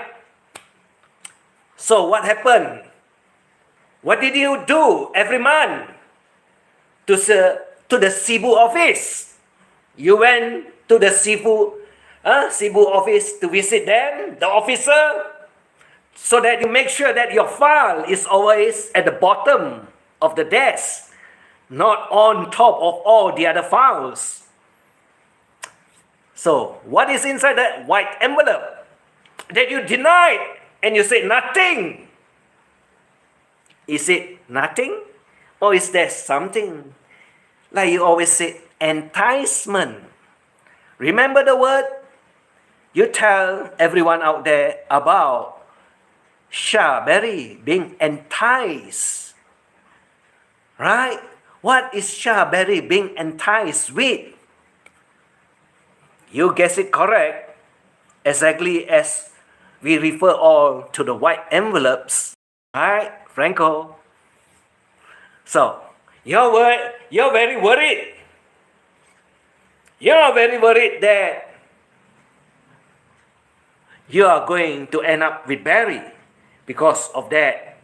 So what happened? What did you do every month to the Cebu office? You went to the Cebu office to visit them, the officer, so that you make sure that your file is always at the bottom of the desk, not on top of all the other files. So, what is inside that white envelope that you denied and you said nothing? Is it nothing? Or is there something? Like you always say, enticement. Remember the word? You tell everyone out there about Shah Berry being enticed. Right? What is Shah Berry being enticed with? You guess it correct. Exactly as we refer all to the white envelopes. Right, Franko? So, you're very worried. You're very worried that you are going to end up with Barry because of that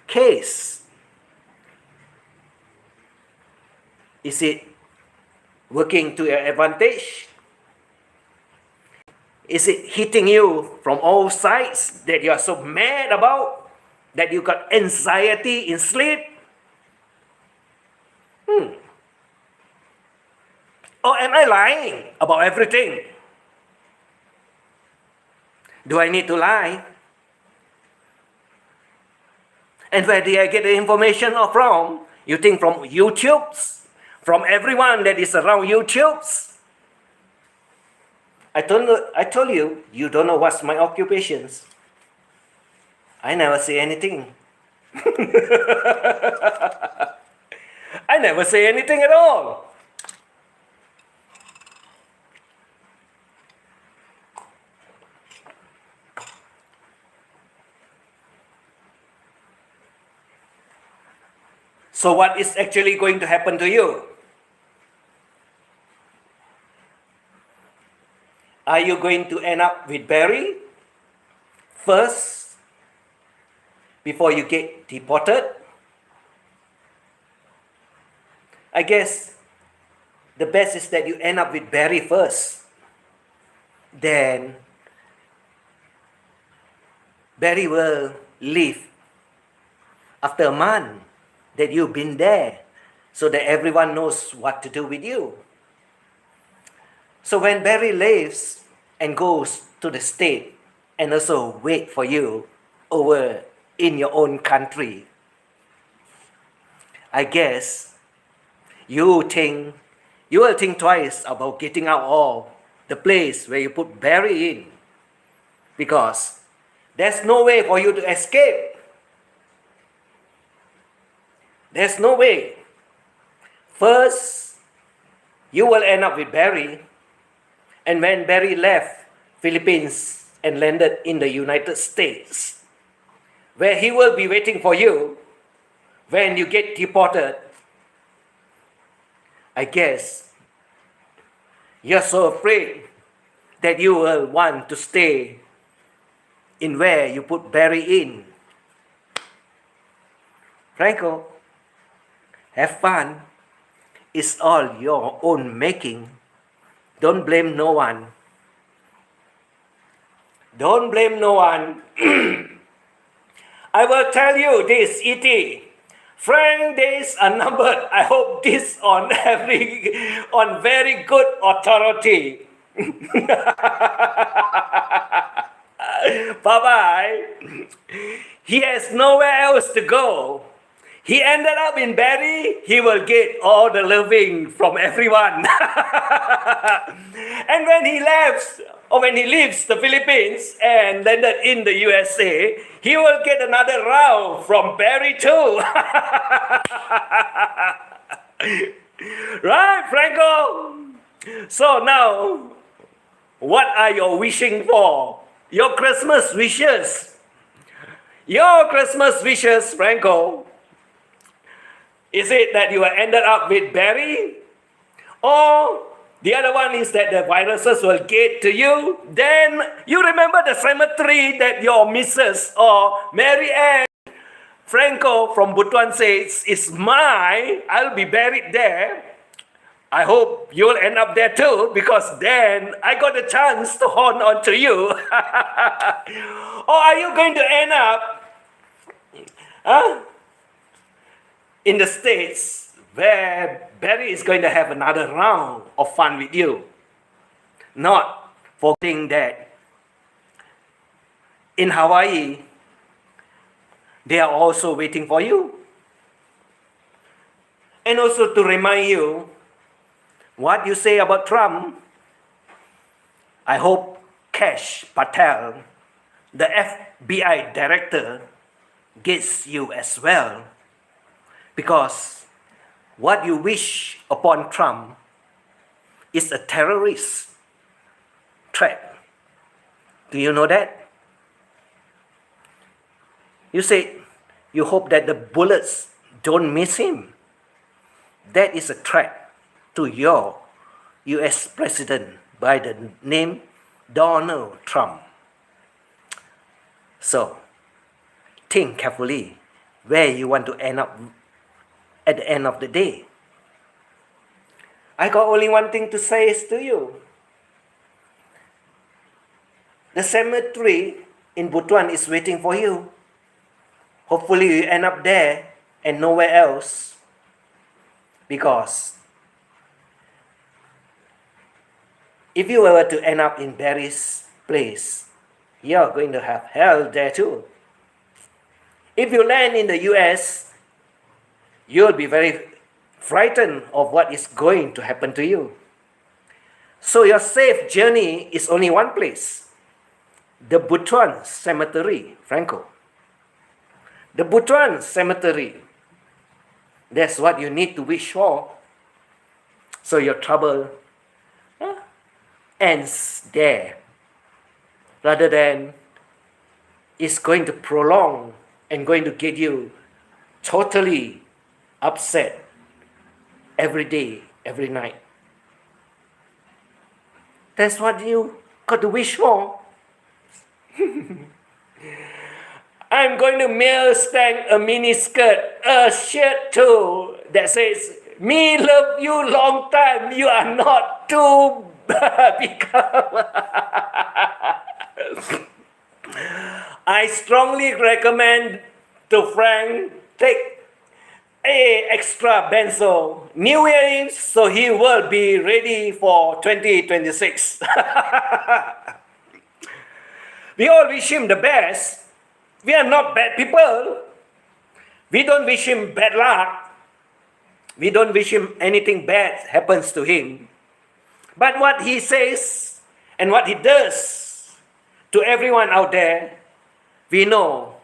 case. Is it working to your advantage? Is it hitting you from all sides that you are so mad about? That you got anxiety in sleep? Or am I lying about everything? Do I need to lie? And where did I get the information from? You think from YouTube's? From everyone that is around YouTube's? I told you, you don't know what's my occupations. I never say anything. I never say anything at all. So what is actually going to happen to you? Are you going to end up with Barry first before you get deported? I guess the best is that you end up with Barry first. Then Barry will leave after a month that you've been there, so that everyone knows what to do with you. So when Barry leaves and goes to the state and also wait for you over in your own country, I guess you will think twice about getting out of the place where you put Barry in, because there's no way for you to escape. There's no way. First, you will end up with Barry. And when Barry left Philippines and landed in the United States, where he will be waiting for you when you get deported, I guess you're so afraid that you will want to stay in where you put Barry in. Franko, have fun. It's all your own making. Don't blame no one. Don't blame no one. I will tell you this, E.T. Frank days are numbered. I hope this on very good authority. Bye-bye. He has nowhere else to go. He ended up in Barry, he will get all the loving from everyone. And when he left or when he leaves the Philippines and landed in the USA, he will get another round from Barry too. Right, Franco? So now, what are you wishing for? Your Christmas wishes. Your Christmas wishes, Franco. Is it that you ended up with Barry? Or the other one is that the viruses will get to you? Then you remember the cemetery that your missus or Mary Ann Franco from Butuan says is mine. I'll be buried there. I hope you'll end up there too, because then I got a chance to hold on to you. Or are you going to end up in the States where Barry is going to have another round of fun with you? Not forgetting that in Hawaii, they are also waiting for you. And also to remind you, what you say about Trump, I hope Kash Patel, the FBI director, gets you as well. Because what you wish upon Trump is a terrorist threat. Do you know that? You say you hope that the bullets don't miss him. That is a threat to your US President by the name Donald Trump. So, think carefully where you want to end up at the end of the day. I got only one thing to say is to you. The cemetery in Butuan is waiting for you. Hopefully you end up there and nowhere else. Because if you were to end up in Barry's place, you're going to have hell there too. If you land in the US, you'll be very frightened of what is going to happen to you. So your safe journey is only one place, the Butuan Cemetery, Franco. The Butuan Cemetery. That's what you need to wish for. So your trouble ends there, rather than it's going to prolong and going to get you totally upset every day, every night. That's what you got to wish for. I'm going to mail Stang a mini skirt, a shirt too, that says, "Me love you long time, you are not too become." I strongly recommend to Frank take a extra benzo New Year Eve, so he will be ready for 2026. We all wish him the best. We are not bad people. We don't wish him bad luck. We don't wish him anything bad happens to him. But what he says and what he does to everyone out there, we know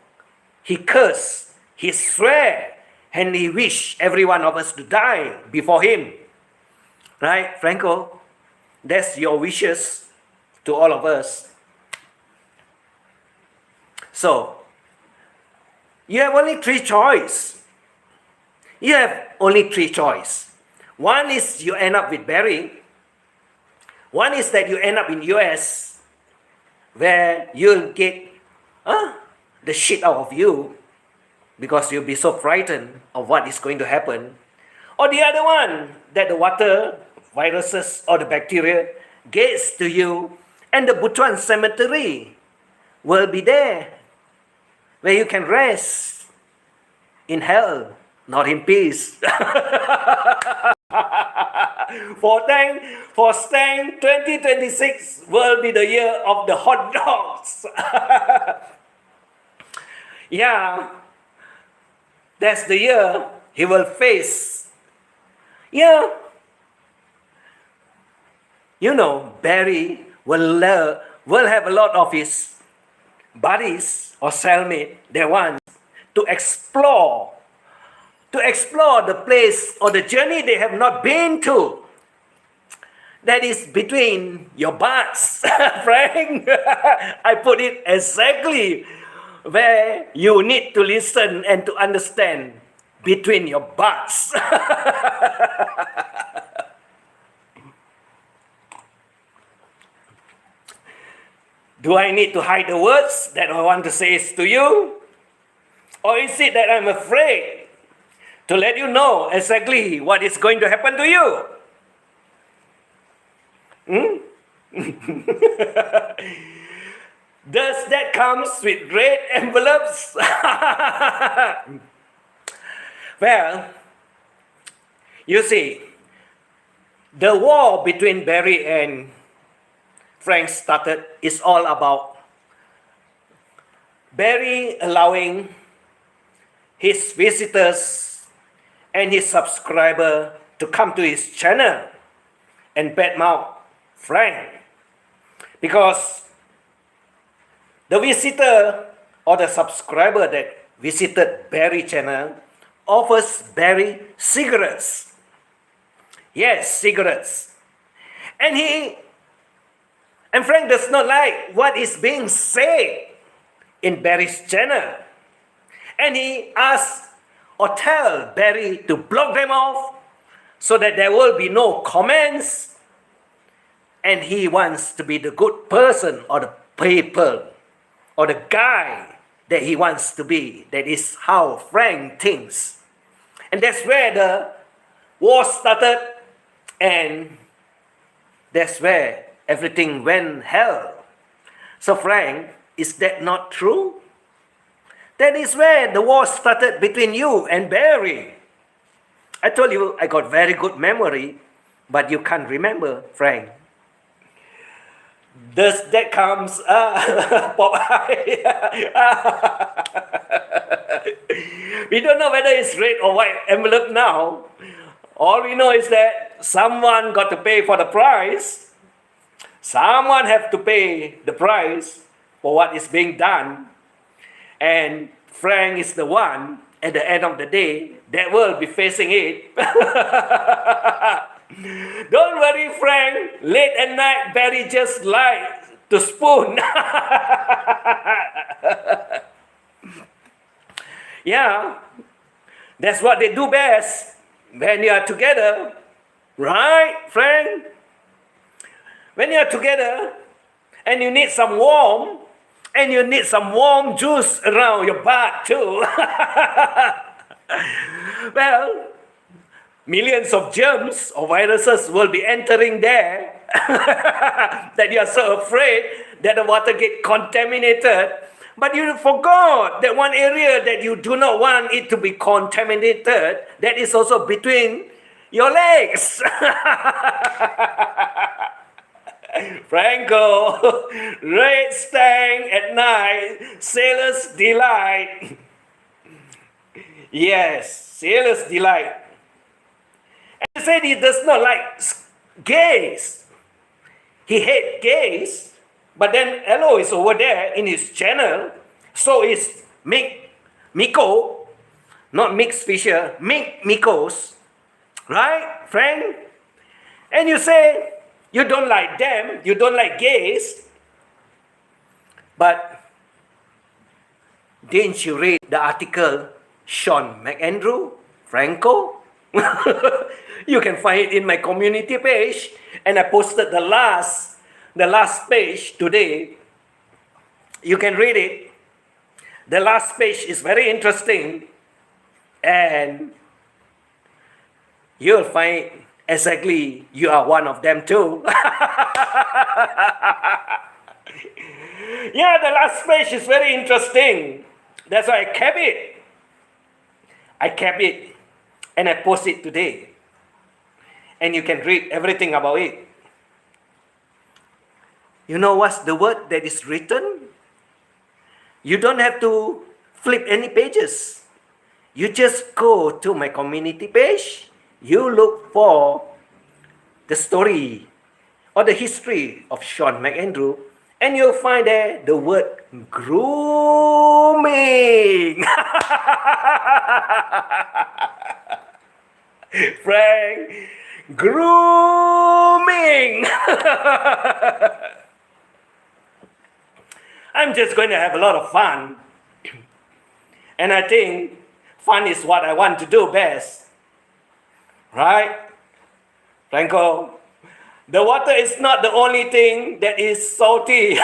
he curse, he swear, and he wish every one of us to die before him. Right, Franco? That's your wishes to all of us. So, you have only three choices. You have only three choices. One is you end up with Barry. One is that you end up in US, where you'll get the shit out of you because you'll be so frightened of what is going to happen. Or the other one, that the water, viruses or the bacteria gets to you and the Butuan Cemetery will be there, where you can rest in hell, not in peace. For Stang, 2026 will be the year of the hot dogs. Yeah, that's the year he will face. Yeah. You know, Barry will have a lot of his buddies or cellmate. They want to explore the place or the journey they have not been to. That is between your butts, Frank. I put it exactly where you need to listen and to understand, between your butts. Do I need to hide the words that I want to say to you? Or is it that I'm afraid to let you know exactly what is going to happen to you? Does that comes with red envelopes? Well, you see, the war between Barry and Frank started is all about Barry allowing his visitors and his subscriber to come to his channel and badmouth Frank, because the visitor or the subscriber that visited Barry channel offers Barry cigarettes. Yes, cigarettes. And Frank does not like what is being said in Barry's channel. And he asks or tell Barry to block them off so that there will be no comments. And he wants to be the good person or the people or the guy that he wants to be. That is how Frank thinks. And that's where the war started, and that's where everything went hell. So Frank, is that not true? That is where the war started between you and Barry. I told you I got very good memory, but you can't remember, Frank. Does that comes Popeye? We don't know whether it's red or white envelope now. All we know is that someone got to pay for the price. Someone have to pay the price for what is being done. And Frank is the one, at the end of the day, that will be facing it. Don't worry, Frank. Late at night, Barry just like to spoon. Yeah, that's what they do best when you are together. Right, Frank? When you are together and you need some warmth, and you need some warm juice around your butt too. Well, millions of germs or viruses will be entering there that you are so afraid that the water get contaminated. But you forgot that one area that you do not want it to be contaminated, that is also between your legs. Franko, red stang at night, sailor's delight. Yes, sailor's delight. And he said he does not like gays. He hates gays. But then Elo is over there in his channel. So is Miko, not Mix Fisher, Mikos. Right, Frank? And you say, you don't like them, you don't like gays. But didn't you read the article, Sean McAndrew, Franko? You can find it in my community page. And I posted the last page today. You can read it. The last page is very interesting. And you'll find exactly you are one of them too. Yeah, the last page is very interesting. That's why I kept it. And I post it today. And you can read everything about it. You know what's the word that is written? You don't have to flip any pages. You just go to my community page. You look for the story or the history of Sean McAndrew, and you'll find there the word grooming. Frank, grooming. I'm just going to have a lot of fun. And I think fun is what I want to do best. Right? Franko, the water is not the only thing that is salty.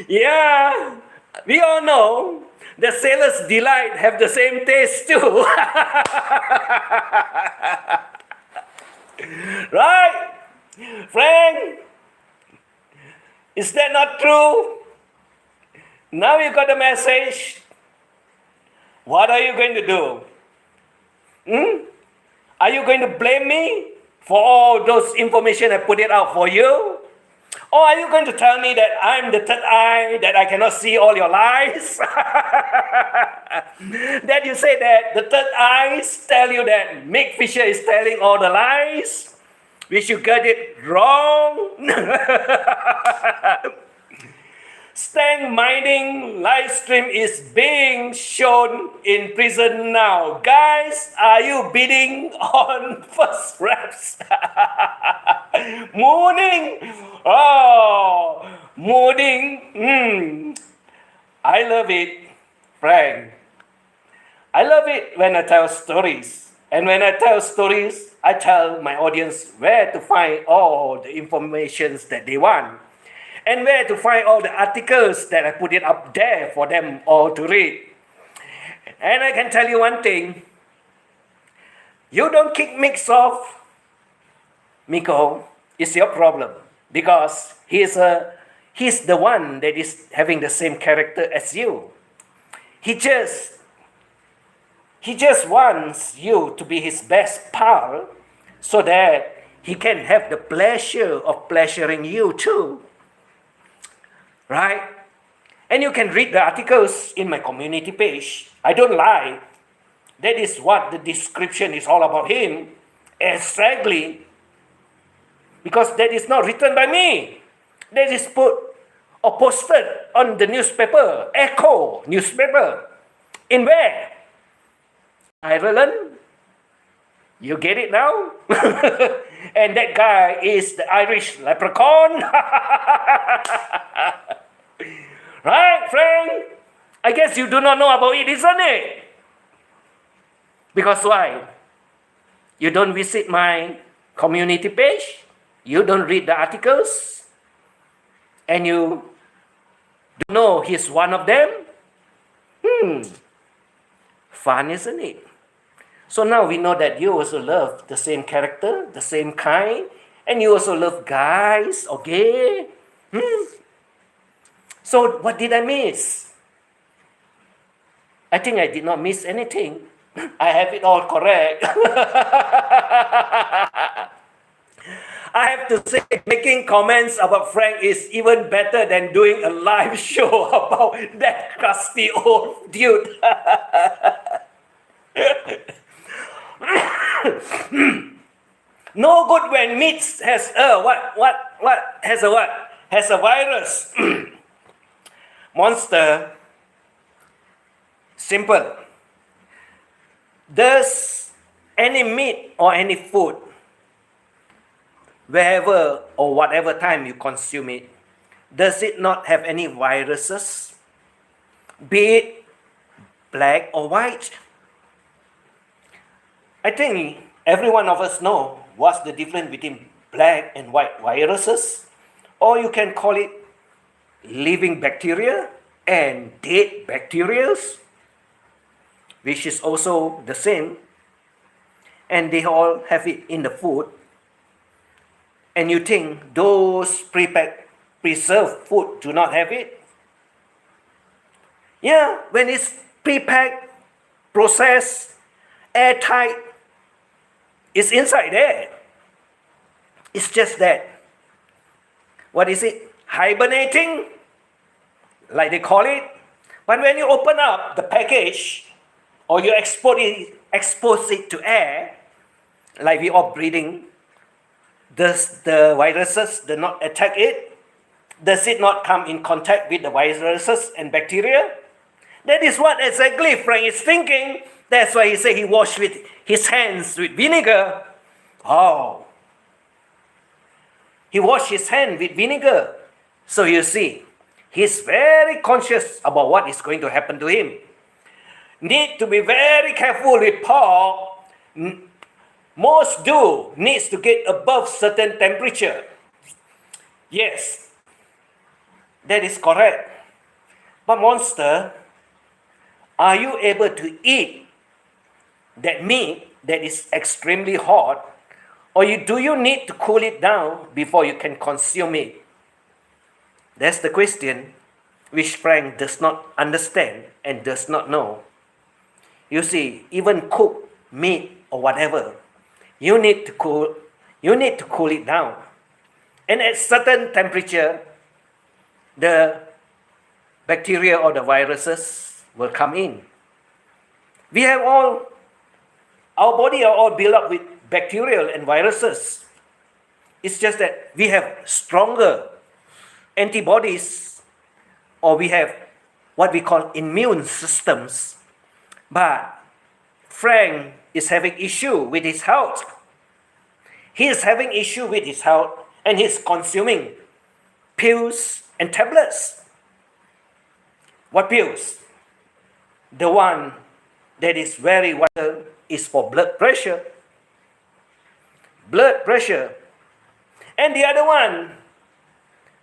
Yeah, we all know the sailor's delight have the same taste too. Right? Frank, is that not true? Now you got the message. What are you going to do? Are you going to blame me for all those information I put it out for you? Or are you going to tell me that I'm the third eye, that I cannot see all your lies? That you say that the third eyes tell you that Mick Fisher is telling all the lies? Which you got it wrong? Stang mining live stream is being shown in prison now. Guys, are you bidding on first reps? Mooning. Oh, mooning. I love it, Frank. I love it when I tell stories. And when I tell stories, I tell my audience where to find all the informations that they want. And where to find all the articles that I put it up there for them all to read. And I can tell you one thing. You don't kick Mix off, Miko, it's your problem. Because he's the one that is having the same character as you. He just wants you to be his best pal so that he can have the pleasure of pleasuring you too. Right? And you can read the articles in my community page. I don't lie. That is what the description is all about him. Exactly. Because that is not written by me. That is put or posted on the newspaper, Echo newspaper. In where? Ireland? You get it now? And that guy is the Irish leprechaun. Right, Frank? I guess you do not know about it, isn't it? Because why? You don't visit my community page? You don't read the articles? And you don't know he's one of them? Fun, isn't it? So now we know that you also love the same character, the same kind, and you also love guys, okay? So what did I miss? I think I did not miss anything. I have it all correct. I have to say, making comments about Frank is even better than doing a live show about that crusty old dude. No good when meat has has a virus. Monster. Simple. Does any meat or any food, wherever or whatever time you consume it, does it not have any viruses? Be it black or white? I think every one of us know what's the difference between black and white viruses, or you can call it living bacteria and dead bacteria, which is also the same, and they all have it in the food. And you think those pre-packed, preserved food do not have it? Yeah, when it's pre-packed, processed, airtight, it's inside there. It's just that. What is it? Hibernating, like they call it. But when you open up the package or you expose it to air, like we are breathing, does the viruses do not attack it? Does it not come in contact with the viruses and bacteria? That is what exactly Frank is thinking. That's why he said he washed with his hands with vinegar. Oh, he washed his hand with vinegar. So you see, he's very conscious about what is going to happen to him. Need to be very careful with Paul. Most do needs to get above certain temperature. Yes, that is correct. But monster, are you able to eat that meat that is extremely hot, or do you need to cool it down before you can consume it? That's the question which Frank does not understand and does not know. You see, even cooked meat or whatever, you need to cool it down. And at certain temperature, the bacteria or the viruses will come in. We have our body are all built up with bacterial and viruses. It's just that we have stronger antibodies, or we have what we call immune systems. But Frank is having issue with his health. He is having issue with his health, and he's consuming pills and tablets. What pills? The one that is very vital is for blood pressure. Blood pressure. And the other one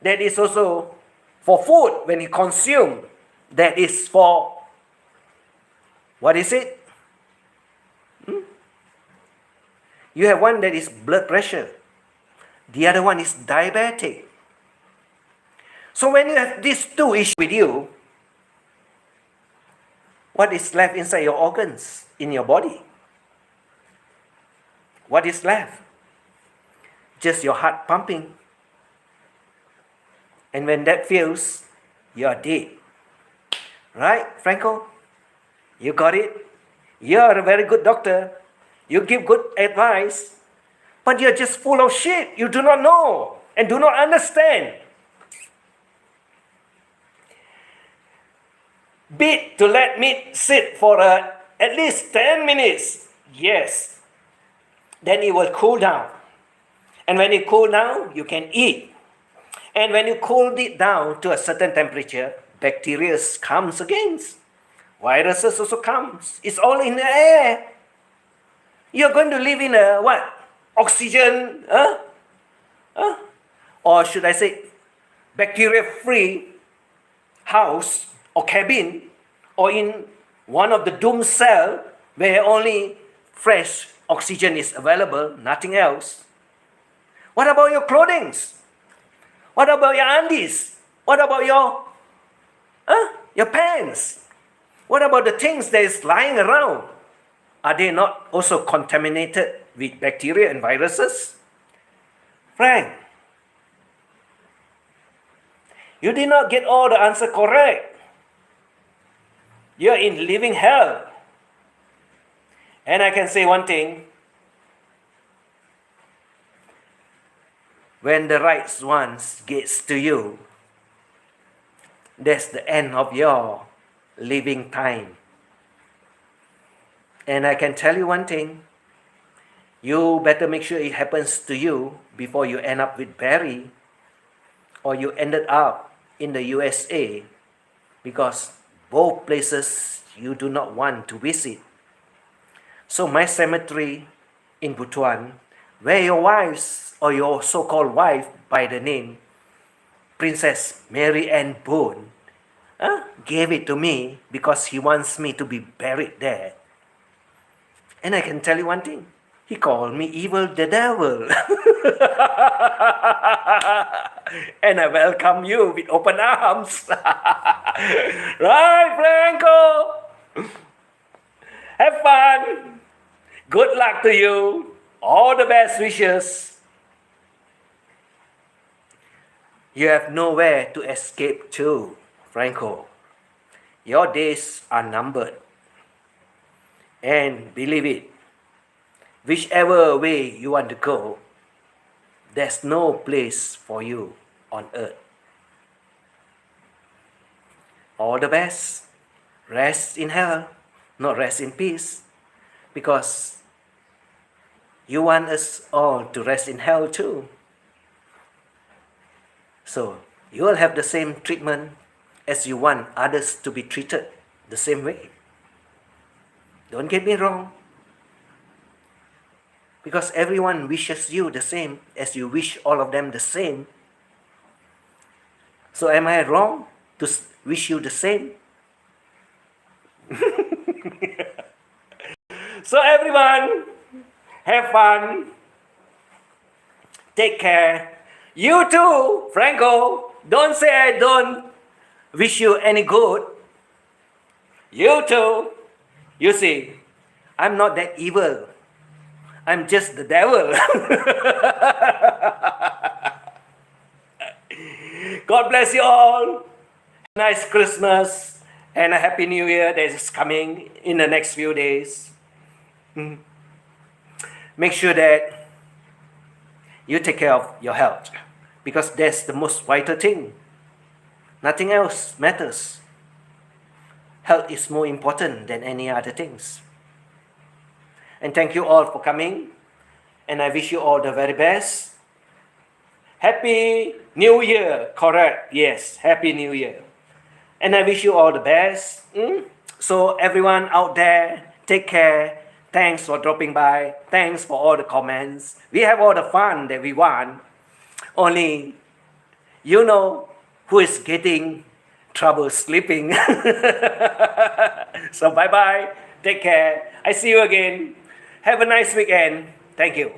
that is also for food when you consume, that is for, what is it? You have one that is blood pressure. The other one is diabetic. So when you have these two issues with you, what is left inside your organs, in your body? What is left? Just your heart pumping. And when that fails, you are dead. Right, Franko? You got it? You are a very good doctor. You give good advice. But you're just full of shit. You do not know and do not understand. Beat to let meat sit for at least 10 minutes. Yes. Then it will cool down. And when it cool down, you can eat. And when you cool it down to a certain temperature, bacteria comes again. Viruses also comes. It's all in the air. You're going to live in a what? Oxygen? Or should I say bacteria-free house or cabin, or in one of the doom cell where only fresh oxygen is available, nothing else. What about your clothing? What about your undies? What about your pants? What about the things that is lying around? Are they not also contaminated with bacteria and viruses? Frank, you did not get all the answer correct. You're in living hell. And I can say one thing. When the right ones gets to you, that's the end of your living time. And I can tell you one thing. You better make sure it happens to you before you end up with Barry, or you ended up in the USA, because both places you do not want to visit. So my cemetery in Butuan, where your wives, or your so-called wife by the name Princess Mary Ann Boone, gave it to me because he wants me to be buried there. And I can tell you one thing. He called me evil the devil. And I welcome you with open arms. Right, Franko? Have fun. Good luck to you. All the best wishes. You have nowhere to escape to, Franko. Your days are numbered. And believe it, whichever way you want to go, there's no place for you on earth. All the best. Rest in hell, not rest in peace, because you want us all to rest in hell too. So you will have the same treatment as you want others to be treated the same way. Don't get me wrong. Because everyone wishes you the same as you wish all of them the same. So am I wrong to wish you the same? So everyone, have fun. Take care. You too, Franko. Don't say I don't wish you any good. You too. You see, I'm not that evil. I'm just the devil. God bless you all. Nice Christmas and a Happy New Year that is coming in the next few days. Make sure that you take care of your health, because that's the most vital thing. Nothing else matters. Health is more important than any other things. And thank you all for coming. And I wish you all the very best. Happy New Year. Correct. Yes. Happy New Year. And I wish you all the best. So everyone out there, take care. Thanks for dropping by. Thanks for all the comments. We have all the fun that we want. Only you know who is getting trouble sleeping. So bye-bye. Take care. I see you again. Have a nice weekend. Thank you.